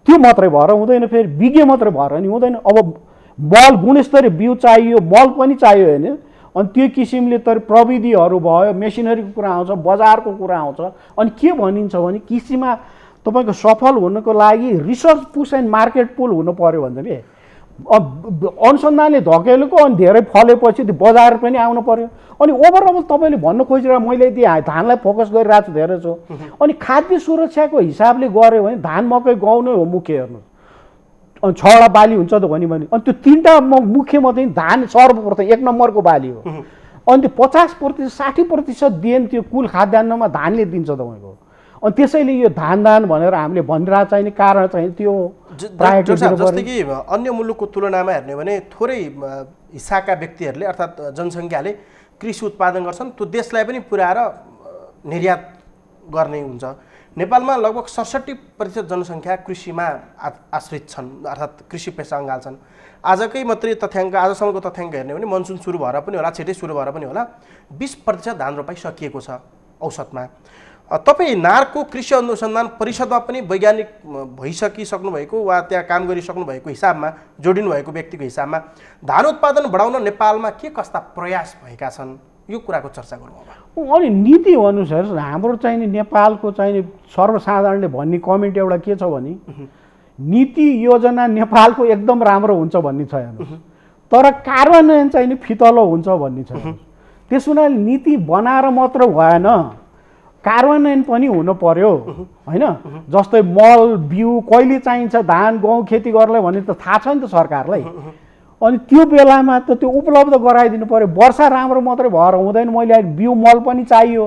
त्यो मात्रै भएर हुँदैन, फेरि विज्ञ मात्रै भएर नि हुँदैन। अब मल गुणस्तरीय बिउ चाहियो, मल पनि चाहियो होइन, अनि त्यो किसिमले त प्रविधिहरू भयो, मेसिनरीको कुरा आउँछ, बजारको कुरा आउँछ। अनि के भनिन्छ भने कृषिमा तपाईँको सफल हुनको लागि रिसर्च पुस एन्ड मार्केट पुल हुनु पऱ्यो भन्छ कि। अनुसन्धानले धकेलेको अनि धेरै फलेपछि त्यो बजार पनि आउनु पऱ्यो। अनि ओभरअल तपाईँले भन्नु खोजिरहेको मैले त्यहाँ धानलाई फोकस गरिरहेको छु धेरै छु। अनि खाद्य सुरक्षाको हिसाबले गऱ्यो भने धान मकै गहुँ नै हो मुख्य। हेर्नु अनि 6वटा बाली हुन्छ त भने अनि त्यो 3टा मुख्य मध्ये धान सर्वप्रथम 1 नम्बरको बाली हो। अनि त्यो 50% 60% देन त्यो कुल खाद्यान्नमा धानले दिन्छ तपाईँको। अनि त्यसैले यो धान भनेर हामीले भनिरहेको चाहिने कारण चाहिँ त्यो जस्तै कि अन्य मुलुकको तुलनामा हेर्ने भने थोरै हिस्साका व्यक्तिहरूले अर्थात् जनसङ्ख्याले कृषि उत्पादन गर्छन्, त्यो देशलाई पनि पुर्याएर निर्यात गर्ने हुन्छ। नेपालमा लगभग 67% जनसङ्ख्या कृषिमा आश्रित छन्, अर्थात् कृषि पेसा अँगाल्छन्। आजकै मात्रै तथ्याङ्क, आजसम्मको तथ्याङ्क हेर्ने भने मनसुन सुरु भएर पनि होला, छिटै सुरु भएर पनि होला, 20% धान रोपाइ सकिएको छ औसतमा। तपाईँ नार्को कृषि अनुसन्धान परिषदमा पनि वैज्ञानिक भइसकिसक्नु भएको वा त्यहाँ काम गरिसक्नु भएको हिसाबमा, जोडिनु भएको व्यक्तिको हिसाबमा धान उत्पादन बढाउन नेपालमा के कस्ता प्रयास भएका छन्, यो कुराको चर्चा गरौँ अब। अनि नीति अनुसार हाम्रो चाहिँ नेपालको चाहिँ सर्वसाधारणले भन्ने कमेन्ट एउटा के छ भने नीति योजना नेपालको एकदम राम्रो हुन्छ भन्ने छ, तर कार्यान्वयन चाहिँ फितलो हुन्छ भन्ने छ। त्यसो हुनाले नीति बनाएर मात्र भएन, कार्यान्वयन पनि हुनु पर्यो होइन। जस्तै मल बिउ कहिले चाहिन्छ धान गहुँ खेती गर्नलाई भन्ने त थाहा छ नि त सरकारलाई। अनि त्यो बेलामा त त्यो उपलब्ध गराइदिनु पर्यो। वर्षा राम्रो मात्रै भएर हुँदैन, मैले अहिले बिउ मल पनि चाहियो।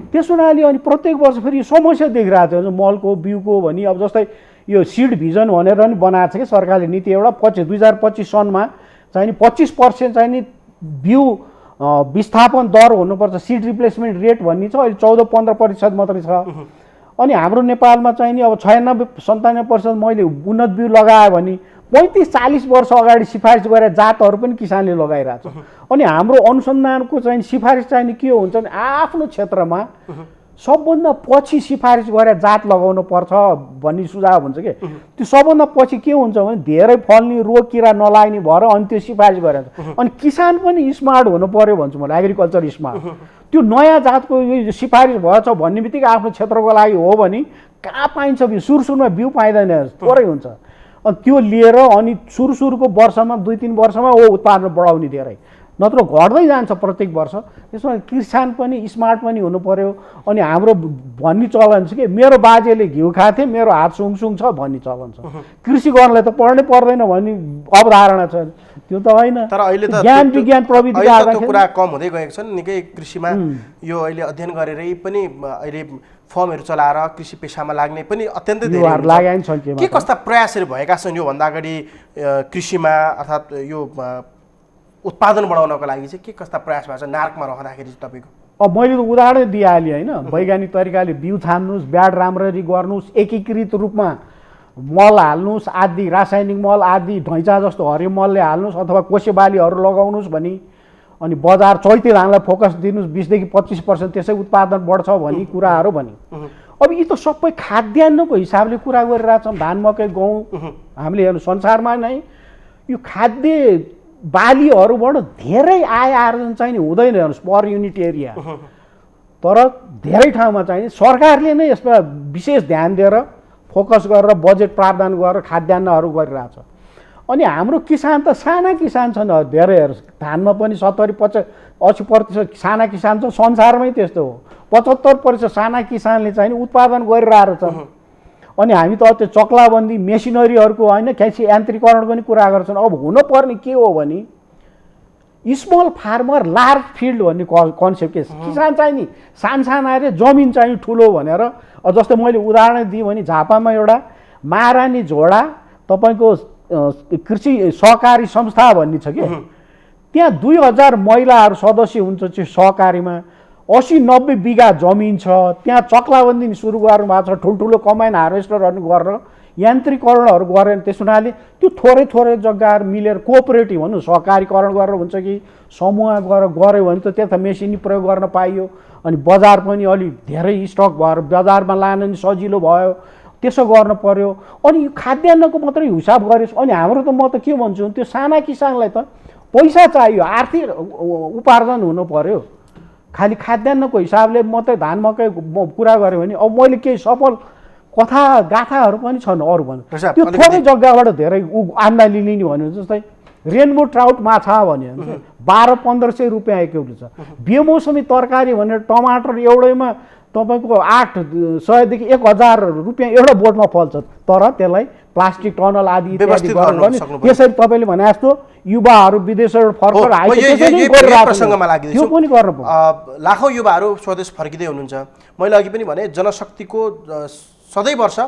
त्यसो हुनाले अनि प्रत्येक वर्ष फेरि यो समस्या देखिरहेको छ मलको बिउको भनी। अब जस्तै यो सिड भिजन भनेर नि बनाएको छ कि सरकारले नीति एउटा 2025 सनमा चाहिँ 25% चाहिँ नि बिउ विस्थापन दर हुनुपर्छ, सिड रिप्लेसमेन्ट रेट भन्ने छ। अहिले 14-15% मात्रै छ। अनि हाम्रो नेपालमा चाहिँ नि अब 96-97% मैले उन्नत बिउ लगाएँ भने 35-40 वर्ष अगाडि सिफारिस गरेर जातहरू पनि किसानले लगाइरहेको छ। अनि हाम्रो अनुसन्धानको चाहिँ सिफारिस चाहिँ के हुन्छ भने आफ्नो क्षेत्रमा सबभन्दा पछि सिफारिस गरेर जात लगाउनु पर्छ भन्ने सुझाव हुन्छ कि। त्यो सबभन्दा पछि के हुन्छ भने धेरै फल्ने, रोग किरा नलाग्ने भएर अनि त्यो सिफारिस गरेर। अनि किसान पनि स्मार्ट हुनु पर्यो भन्छु मैले, एग्रिकल्चर स्मार्ट। त्यो नयाँ जातको यो सिफारिस भएछ भन्ने बित्तिकै आफ्नो क्षेत्रको लागि हो भने कहाँ पाइन्छ बिउ? सुरुमा बिउ पाइँदैन, थोरै हुन्छ। अनि त्यो लिएर अनि सुरुको वर्षमा 2-3 वर्षमा उत्पादन बढाउने धेरै, नत्र घट्दै जान्छ प्रत्येक वर्ष। त्यसमा किसान पनि स्मार्ट पनि हुनु पर्यो। अनि हाम्रो भन्ने चलन छ कि मेरो बाजेले घिउ खाथे मेरो हात सुङसुङ छ भन्ने चलन छ। कृषि गर्नलाई त पढ्नै पर्दैन भन्ने अवधारणा छ, त्यो त होइन। तर अहिले त ज्ञान विज्ञान प्रविधि आउँदाखेरि कुरा कम हुँदै गएको छ निकै कृषिमा। यो अहिले अध्ययन गरेरै पनि अहिले फर्महरू चलाएर कृषि पेसामा लाग्ने पनि अत्यन्तै धेरै छ। के कस्ता प्रयासहरू भएका छन् यो भन्दा अगाडि कृषिमा, अर्थात् यो उत्पादन बढाउनको लागि चाहिँ के कस्ता प्रयास भएको छ नार्कमा रहँदाखेरि तपाईँको? अब मैले त उदाहरण दिइहालेँ होइन। वैज्ञानिक तरिकाले बिउ छान्नुहोस्, ब्याड राम्ररी गर्नुहोस्, एकीकृत रूपमा मल हाल्नुहोस्, आदि रासायनिक मल आदि ढैँचा जस्तो हरियो मलले हाल्नुहोस् अथवा कोसे बालीहरू लगाउनुहोस् भने। अनि बजार चैते धानलाई फोकस दिनुहोस्, 20-25% त्यसै उत्पादन बढ्छ भन्ने कुराहरू भने। अब यी त सबै खाद्यान्नको हिसाबले कुरा गरिरहेछौँ। धान मकै गहुँ हामीले हेर्नु संसारमा नै यो खाद्य बालीहरूबाट धेरै आय आर्जन चाहिँ नि हुँदैन हेर्नुहोस् पर युनिट एरिया। तर धेरै ठाउँमा चाहिँ सरकारले नै यसमा विशेष ध्यान दिएर फोकस गरेर बजेट प्रावधान गरेर खाद्यान्नहरू गरिरहेछ। अनि हाम्रो किसान त साना किसान छन् धेरै, हेर्नुहोस् धानमा पनि 70-80% साना किसान छ, संसारमै त्यस्तो हो। 75% साना किसानले चाहिँ उत्पादन गरिरहेको छ। अनि हामी त त्यो चक्लाबन्दी मेसिनरीहरूको होइन कृषि यान्त्रिकरण पनि कुरा गर्छन्। अब हुनुपर्ने के हो भने स्मल फार्मर लार्ज फिल्ड भन्ने कन्सेप्ट के किसान चाहिँ नि सानसाना अरे जमिन चाहिँ ठुलो भनेर। जस्तै मैले उदाहरण दिएँ भने झापामा एउटा महारानी झोडा तपाईँको कृषि सहकारी संस्था भन्ने छ कि, त्यहाँ 2000 महिलाहरू सदस्य हुन्छ त्यो सहकारीमा। 80-90 बिघा जमिन छ, त्यहाँ चक्लाबन्दी सुरु गर्नु भएको छ। ठुल्ठुलो कम्बाइन हार्भेस्टरहरू गरेर यान्त्रिकरणहरू गरेर त्यस हुनाले त्यो थोरै थोरै जग्गाहरू मिलेर कोअपरेटिभ भनौँ सहकारीकरण गरेर हुन्छ कि समूह गरेर गऱ्यो भने त त्यता मेसिन प्रयोग गर्न पाइयो अनि बजार पनि अलि धेरै स्टक भएर बजारमा लान नि सजिलो भयो त्यसो गर्न पर्यो। अनि यो खाद्यान्नको मात्रै हिसाब गरेस् अनि हाम्रो त म त के भन्छु त्यो साना किसानलाई त पैसा चाहियो आर्थिक उपार्जन हुनु पर्यो। खालि खाद्यान्नको हिसाबले मात्रै धान मकै कुरा गऱ्यो भने अब मैले केही सफल कथा गाथाहरू पनि छन् अरू भन्नु त्यो थोरै जग्गाबाट धेरै आम्दानी लिने भन्यो जस्तै रेनबो ट्राउट माछा भन्यो भने 1200-1500 रुपियाँ 1 किलो छ। बेमौसमी तरकारी भनेर टमाटर एउटैमा तपाईँको 800 देखि 1000 रुपियाँ एउटा बोटमा फल्छ तर त्यसलाई प्लास्टिक टनल आदि इत्यादि गर्नु त्यसरी तपाईँले भने जस्तो युवाहरू विदेशबाट फर्केर त्यो पनि गर्नु पर्छ। लाखौँ युवाहरू स्वदेश फर्किँदै हुनुहुन्छ। मैले अघि पनि भने जनशक्तिको सधैँ वर्ष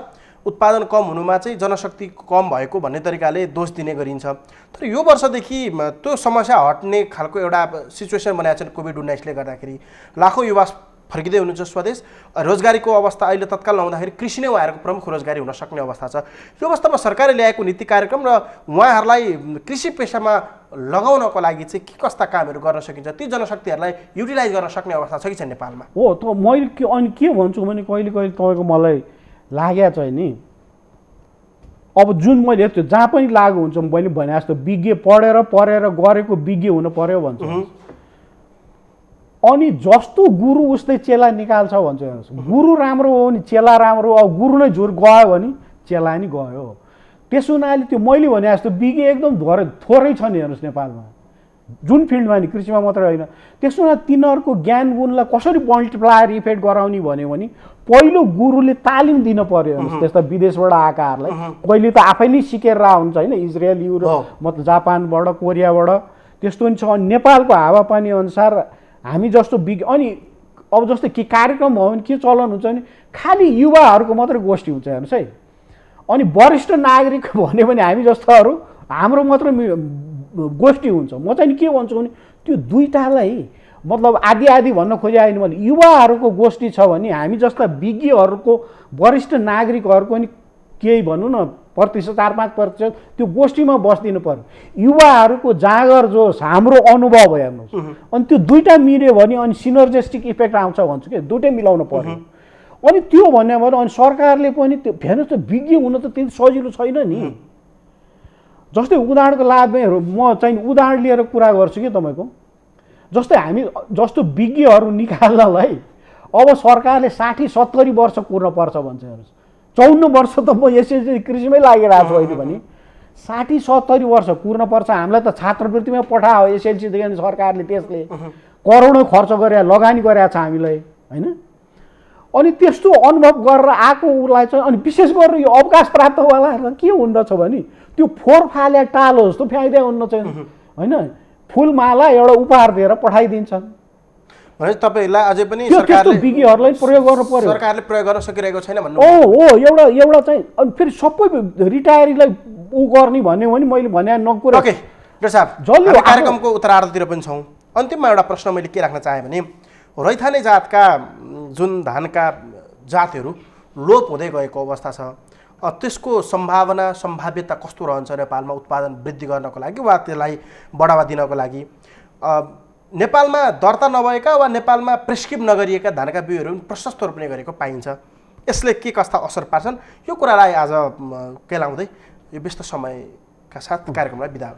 उत्पादन कम हुनुमा चाहिँ जनशक्ति कम भएको भन्ने तरिकाले दोष दिने गरिन्छ। तर यो वर्षदेखि त्यो समस्या हट्ने खालको एउटा सिचुएसन बनाएको छ कोभिड-19ले गर्दाखेरि लाखौँ युवा फर्किँदै हुनुहुन्छ स्वदेश। रोजगारीको अवस्था अहिले तत्काल नहुँदाखेरि कृषि नै उहाँहरूको प्रमुख रोजगारी हुन सक्ने अवस्था छ। यो अवस्थामा सरकारले ल्याएको नीति कार्यक्रम र उहाँहरूलाई कृषि पेसामा लगाउनको लागि चाहिँ के कस्ता कामहरू गर्न सकिन्छ ती जनशक्तिहरूलाई युटिलाइज गर्न सक्ने अवस्था छ कि छैन नेपालमा? हो त मैले अनि के भन्छु भने कहिले कहिले तपाईँको मलाई लागेको छ नि अब जुन मैले त्यो जहाँ पनि लागु हुन्छ मैले भने जस्तो विज्ञ पढेर गरेको विज्ञ हुनु पर्यो भन्छु। अनि जस्तो गुरु उस्तै चेला निकाल्छ भन्छ। गुरु राम्रो हो भने चेला राम्रो अब गुरु नै झुर गयो भने चेला नि गयो। त्यसो हुनाले त्यो मैले भने जस्तो विज्ञ एकदम थोरै छ नि हेर्नुहोस् नेपालमा जुन फिल्डमा नि कृषिमा मात्रै होइन। त्यसो हुँदा तिनीहरूको ज्ञान गुणलाई कसरी मल्टिप्लायर इफेक्ट गराउने भन्यो भने पहिलो गुरुले तालिम दिन पर्यो हेर्नुहोस् त्यस्ता विदेशबाट आएकाहरूलाई। कहिले त आफै नै सिकेर हुन्छ होइन इजरायल युरोप मतलब जापानबाट कोरियाबाट त्यस्तो नि छ। अनि नेपालको हावापानी अनुसार हामी जस्तो अनि अब जस्तो के कार्यक्रम हो भने के चलन हुन्छ भने खालि युवाहरूको मात्रै गोष्ठी हुन्छ हेर्नुहोस् है। अनि वरिष्ठ नागरिक भन्यो भने हामी जस्तोहरू हाम्रो मात्रै गोष्ठी हुन्छ। म चाहिँ के भन्छु भने त्यो दुईटालाई मतलब आदि आदि भन्न खोजे आएन भने युवाहरूको गोष्ठी छ भने हामी जस्ता विज्ञहरूको वरिष्ठ नागरिकहरूको नि केही भनौँ न प्रतिशत 4-5% त्यो गोष्ठीमा बस्दिनु पर्यो। युवाहरूको जाँगर जोस हाम्रो अनुभव हेर्नुहोस् अनि त्यो दुईटा मिल्यो भने अनि सिनर्जेस्टिक इफेक्ट आउँछ भन्छु कि दुईटै मिलाउनु पर्यो। अनि त्यो भन्यो भने अनि सरकारले पनि त्यो हेर्नुहोस् त विज्ञ हुन त त्यति सजिलो छैन नि। जस्तै उदाहरणको लागि म चाहिँ उदाहरण लिएर कुरा गर्छु कि तपाईँको जस्तै हामी जस्तो विज्ञहरू निकाल्नलाई अब सरकारले 60-70 वर्ष कुर्नुपर्छ भन्छ हेर्नुहोस्। 54 वर्ष त म एसएलसी कृषिमै लागिरहेको छु अहिले पनि 60-70 वर्ष कुर्नुपर्छ। हामीलाई त छात्रवृत्तिमा पठायो एसएलसीदेखि सरकारले त्यसले करोडौँ खर्च गरे लगानी गरेको छ हामीलाई होइन। अनि त्यस्तो अनुभव गरेर आएको उसलाई चाहिँ अनि विशेष गरेर यो अवकाश प्राप्तवालाहरूलाई के हुँदछ भने त्यो फोहोर फाले टालो जस्तो फ्याइदिया हुन्न चाहिँ होइन फुलमाला एउटा उपहार दिएर पठाइदिन्छन्। तपाईँलाई अझै पनि सरकारले विज्ञहरूलाई प्रयोग गर्नु पर्यो। सरकारले प्रयोग गर्न सकिरहेको छैन भन्नु हो एउटा चाहिँ अनि फेरि सबै रिटायरीलाई ऊ गर्ने भन्यो भने मैले भने नकुरा। ओके डाक्टर साहब जल्दी कार्यक्रमको उत्तरार्धतिर पनि छौँ। अन्तिममा एउटा प्रश्न मैले के राख्न चाहेँ भने रैथाने जातका जुन धानका जातहरू लोप हुँदै गएको अवस्था छ त्यसको सम्भावना सम्भाव्यता कस्तो रहन्छ नेपालमा उत्पादन वृद्धि गर्नको लागि वा त्यसलाई बढावा दिनको लागि? नेपालमा दर्ता नभएका वा नेपालमा प्रेस्क्रिब नगरिएका धानका बिउहरू प्रशस्त रूपले गरेको पाइन्छ। यसले के कस्ता असर पार्छन् यो कुरालाई आज केलाउँदै यो व्यस्त समयका साथ कार्यक्रमलाई बिदा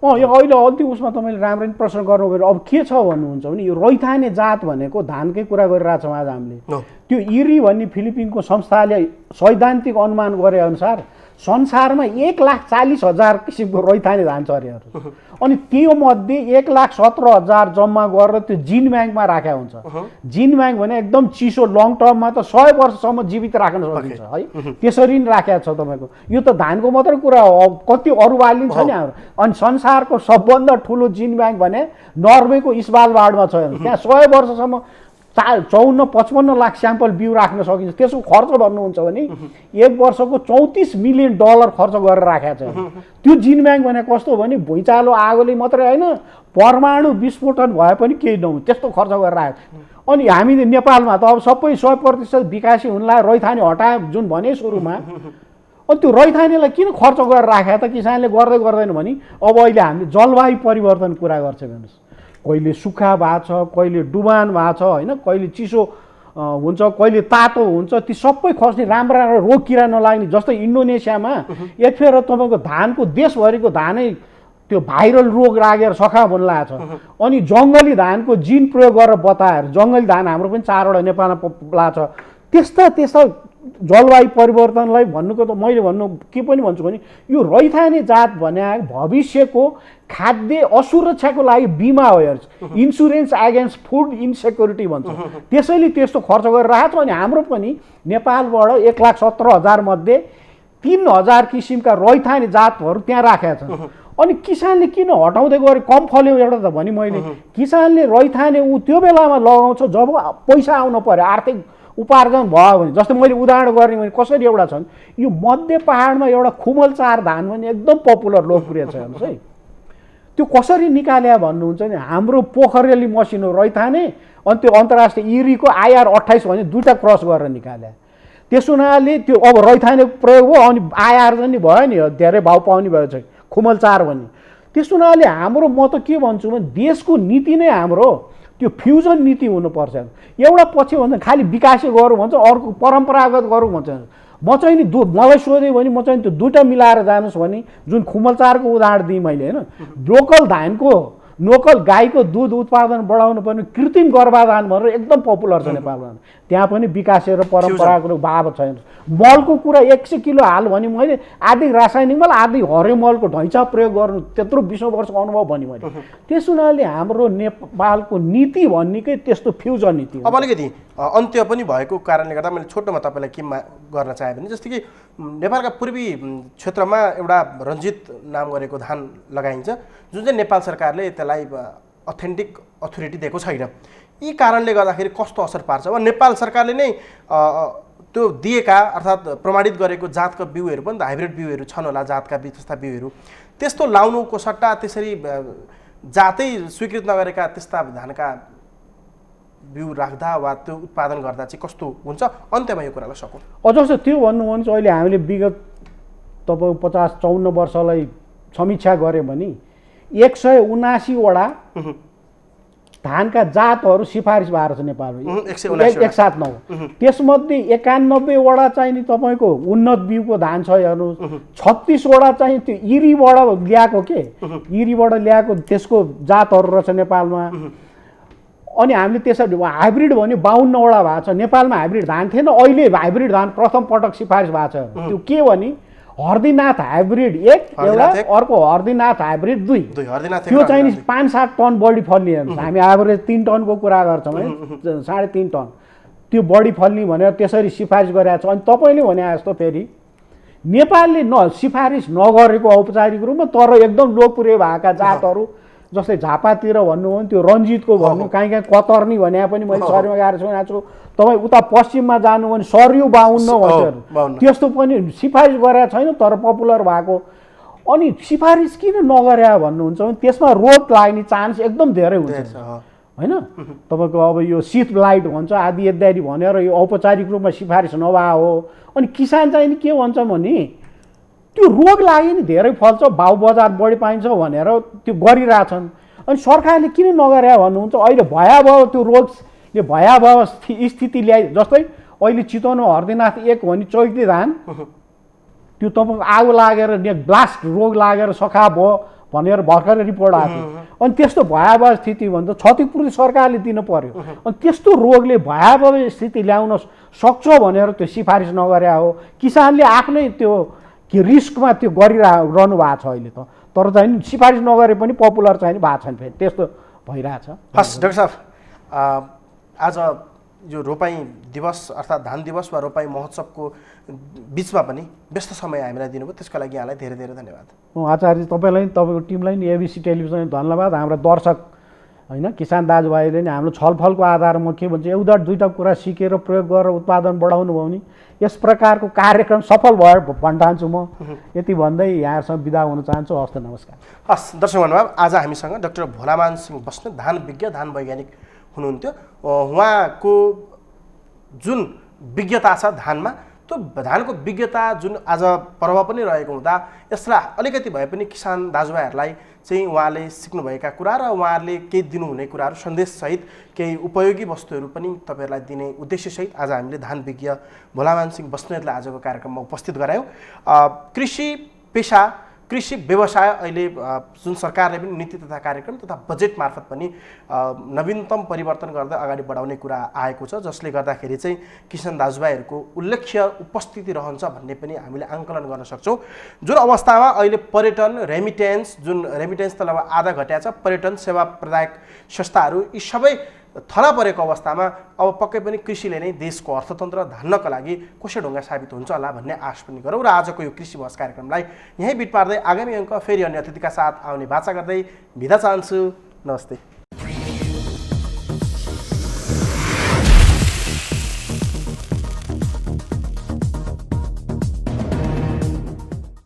यो अहिले अन्तिम उसमा तपाईँले राम्रो प्रश्न गर्नुभयो। अब के छ भन्नुहुन्छ भने यो रैथाने जात भनेको धानकै कुरा गरिरहेको छौँ आज हामीले। त्यो इरी भन्ने फिलिपिनको संस्थाले सैद्धान्तिक अनुमान गरे अनुसार संसारमा 1,40,000 किसिमको रैथाने धान छ अरे। अनि त्यो मध्ये 1,17,000 जम्मा गरेर त्यो जिन ब्याङ्कमा राखेको हुन्छ। जिन ब्याङ्क भने एकदम चिसो लङ टर्ममा त 100 वर्षसम्म जीवित राख्न सकिन्छ है त्यसरी नै राखेको छ तपाईँको। यो त धानको मात्रै कुरा हो कति अरू बाली छ नि हाम्रो। अनि संसारको सबभन्दा ठुलो जिन ब्याङ्क भने नर्वेको स्वालबार्डमा छ। त्यहाँ 100 वर्षसम्म 54-55 लाख स्याम्पल बिउ राख्न सकिन्छ। त्यसको खर्च भन्नुहुन्छ भने 1 वर्षको $34 मिलियन खर्च गरेर राखेको छ। त्यो जिन ब्याङ्क भने कस्तो भने भुइँचालो आगोले मात्रै होइन परमाणु विस्फोटन भए पनि केही नहुँ त्यस्तो खर्च गरेर राखेको। अनि हामीले नेपालमा त अब सबै 100% विकासी हुनलाई रैथाने हटायो जुन भने सुरुमा अनि त्यो रैथानेलाई किन खर्च गरेर राखे त किसानले गर्दै गर्दैन भने अब अहिले हामीले जलवायु परिवर्तन कुरा गर्छ हेर्नुहोस्, कहिले सुक्खा भएको छ, कहिले डुबान भएको छ होइन, कहिले चिसो हुन्छ, कहिले तातो हुन्छ, ती सबै खस्ने राम्रा राम्रा रोग किरा नलाग्ने। जस्तै इन्डोनेसियामा एकफेर तपाईँको धानको देशभरिको धानै त्यो भाइरल रोग लागेर सखा बन्न लागेको छ। अनि जङ्गली धानको जिन प्रयोग गरेर बताएर जङ्गली धान हाम्रो पनि 4वटा नेपालमा लाग्छ। त्यस्ता जलवायु परिवर्तनलाई भन्नुको त मैले भन्नु के पनि भन्छु भने यो रैथाने जात भने भविष्यको खाद्य असुरक्षाको लागि बिमा हो हेर्छ, इन्सुरेन्स एगेन्स्ट फुड इन्सेक्युरिटी भन्छ। त्यसैले त्यस्तो खर्च गरेर राखेको छ। अनि हाम्रो पनि नेपालबाट 1,17,000 मध्ये 3,000 किसिमका रैथाने जातहरू त्यहाँ राखेका छन्। अनि किसानले किन हटाउँदै गरे? कम फल्यो एउटा त भने मैले, किसानले रैथाने त्यो बेलामा लगाउँछ जब पैसा आउनु पर्यो, आर्थिक उपार्जन भयो भने। जस्तै मैले उदाहरण गर्ने भने कसरी एउटा छन्, यो मध्य पहाडमा एउटा खुमलचार धान भने एकदम पपुलर लोकप्रिय छ हेर्नुहोस् है। त्यो कसरी निकाल्या भन्नुहुन्छ नि, हाम्रो पोखरेली मसिनो रैथाने अनि त्यो अन्तर्राष्ट्रिय इरीको IR 28 भने दुईवटा क्रस गरेर निकाल्या। त्यस हुनाले त्यो अब रैथाने प्रयोग भयो अनि IR पनि भयो नि, धेरै भाउ पाउने भयो चाहिँ खुमलचार भन्ने। त्यस हुनाले हाम्रो म त के भन्छु भने देशको नीति नै हाम्रो त्यो फ्युजन नीति हुनुपर्छ। एउटा पछि भन्छ खालि विकासे गरौँ भन्छ, अर्को परम्परागत गरौँ भन्छ। म चाहिँ नि मलाई सोधेँ भने म चाहिँ त्यो दुईवटा मिलाएर जानुहोस् भने जुन खुमलचारको उदाहरण दिएँ मैले होइन, लोकल धानको लोकल गाईको दुध उत्पादन बढाउनु पर्ने कृत्रिम गर्भाधान भनेर एकदम पपुलर छ नेपालमा। त्यहाँ पनि विकासे र परम्परागत भाव छैन। मलको कुरा 100 किलो हाल भने मैले आधी रासायनिक मल आधी हरे मलको ढैँचा प्रयोग गर्नु त्यत्रो 20 वर्षको अनुभव भने मैले। त्यस हुनाले हाम्रो नेपालको नीति भन्नेकै त्यस्तो फ्युजन नीति हो। अब अलिकति अन्त्य पनि भएको कारणले गर्दा मैले छोटोमा तपाईँलाई के गर्न चाहेँ भने जस्तै कि नेपालका पूर्वी क्षेत्रमा एउटा रञ्जित नाम गरेको धान लगाइन्छ जुन चाहिँ नेपाल सरकारले त्यसलाई अथेन्टिक अथोरिटी दिएको छैन। यी कारणले गर्दाखेरि कस्तो असर पार्छ? अब नेपाल सरकारले नै त्यो दिएका अर्थात् प्रमाणित गरेको जातका बिउहरू पनि त हाइब्रिड बिउहरू छन् होला, जातका त्यस्ता बिउहरू त्यस्तो लाउनुको सट्टा त्यसरी जातै स्वीकृत नगरेका त्यस्ता धानका बिउ राख्दा वा त्यो उत्पादन गर्दा चाहिँ कस्तो हुन्छ? अन्त्यमा यो कुरालाई सकौँ। अझ त्यो भन्नु भने चाहिँ अहिले हामीले विगत तपाईँ 50-54 वर्षलाई समीक्षा गऱ्यो भने 179वटा धानका जातहरू सिफारिस भएर छ नेपालमा, 179। त्यसमध्ये 91वटा चाहिँ नि तपाईँको उन्नत बिउको धान छ हेर्नुहोस्, 36वटा चाहिँ त्यो इरीबाट ल्याएको के इरीबाट ल्याएको त्यसको जातहरू रहेछ नेपालमा। अनि हामीले त्यसरी हाइब्रिड भने 52वटा भएको छ नेपालमा। हाइब्रिड धान थिएन, अहिले हाइब्रिड धान प्रथम पटक सिफारिस भएको छ। त्यो के भने हर्दीनाथ हाइब्रिड 1 एउटा, अर्को हर्दीनाथ हाइब्रिड 2। त्यो चाहिँ नि 5-7 टन बढी फल्ने हेर्नुहोस्। हामी एभरेज 3 टनको कुरा गर्छौँ है, 3.5 टन त्यो बढी फल्ने भनेर त्यसरी सिफारिस गरेको छ। अनि तपाईँले भने जस्तो फेरि नेपालले सिफारिस नगरेको औपचारिक रूपमा तर एकदम लोकप्रिय भएका जातहरू जस्तै झापातिर भन्नु हो भने त्यो रञ्जितको भन्नु, कहीँ कतर्नी भने पनि मैले सरीमा गएर सुनेको छु। तपाईँ उता पश्चिममा जानु भने सर्यु 52 भन्छ, त्यस्तो पनि सिफारिस गरेको छैन तर पपुलर भएको। अनि सिफारिस किन नगरे भन्नुहुन्छ भने त्यसमा रोग लाग्ने चान्स एकदम धेरै हुन्छ होइन। तपाईँको अब यो शीत ब्लाइट भन्छ आदि इत्यादि भनेर यो औपचारिक रूपमा सिफारिस नभए हो। अनि किसान चाहिँ के भन्छ भने त्यो रोग लाग्यो नि धेरै फल्छ, भाउ बजार बढी पाइन्छ भनेर त्यो गरिरहेछन्। अनि सरकारले किन नगरे भन्नुहुन्छ, अहिले भयावह त्यो रोगले भयावह स्थिति ल्याइ। जस्तै अहिले चितवनमा हर्दीनाथ 1 भने चैते धान त्यो तपाईँको आगो लागेर ब्लास्ट रोग लागेर सखा भयो भनेर भर्खरै रिपोर्ट आएको थियो। अनि त्यस्तो भयावह स्थिति भन्छ क्षतिपूर्ति सरकारले दिनु पर्यो। अनि त्यस्तो रोगले भयावह स्थिति ल्याउन सक्छ भनेर त्यो सिफारिस नगरे हो। किसानले आफ्नै त्यो कि रिस्कमा त्यो गरिरहनु भएको छ अहिले त, तर चाहिँ सिफारिस नगरे पनि पपुलर चाहिँ भएको छैन, फेरि त्यस्तो भइरहेछ। हस् डाक्टर साहब, आज यो रोपाइँ दिवस अर्थात् धान दिवस वा रोपाइँ महोत्सवको बिचमा पनि व्यस्त समय हामीलाई दिनुभयो, त्यसको लागि यहाँलाई धेरै धेरै धन्यवाद। आचार्य तपाईँलाई तपाईँको टिमलाई नि एबिसी टेलिभिजन धन्यवाद। हाम्रा दर्शक होइन किसान दाजुभाइले नि हाम्रो छलफलको आधारमा के भन्छ एउटा दुईवटा कुरा सिकेर प्रयोग गरेर उत्पादन बढाउनु भयो भने यस प्रकारको कार्यक्रम सफल भयो भन्न चाहन्छु। म यति भन्दै यहाँहरूसँग बिदा हुन चाहन्छु। हस् त, नमस्कार। हस् दर्शक महानुभाव, आज हामीसँग डाक्टर भोलामान सिंह बस्नेत धान विज्ञ धान वैज्ञानिक हुनुहुन्थ्यो। उहाँको जुन विज्ञता छ धानमा त्यो धानको विज्ञता जुन आज पर्व पनि रहेको हुँदा यसलाई अलिकति भए पनि किसान दाजुभाइहरूलाई चाहिँ उहाँले सिक्नुभएका कुरा र उहाँहरूले केही दिनुहुने कुराहरू सन्देशसहित केही उपयोगी वस्तुहरू पनि तपाईँहरूलाई दिने उद्देश्यसहित आज हामीले धान विज्ञ भोलामान सिंह बस्नेतलाई आजको कार्यक्रममा उपस्थित गरायौँ। कृषि पेसा, कृषि व्यवसाय अहिले जुन सरकारले पनि नीति तथा कार्यक्रम तथा बजेट मार्फत पनि नवीनतम परिवर्तन गर्दै अगाडि बढाउने कुरा आएको छ, जसले गर्दाखेरि चाहिँ किसान दाजुभाइहरूको उल्लेख्य उपस्थिति रहन्छ भन्ने पनि हामीले आङ्कलन गर्न सक्छौँ। जुन अवस्थामा अहिले पर्यटन, जुन रेमिटेन्स त लगभग आधा घट्या छ, पर्यटन सेवा प्रदायक संस्थाहरू यी सबै थला परेको अवस्थामा अब पक्कै पनि कृषिले नै देशको अर्थतन्त्र धान्नका लागि कसै ढुङ्गा साबित हुन्छ होला भन्ने आश पनि गरौँ र आजको यो कृषि बहस कार्यक्रमलाई यहीँ बिट पार्दै आगामी अङ्क फेरि अन्य अतिथिका साथ आउने बाचा गर्दै बिदा चाहन्छु। नमस्ते।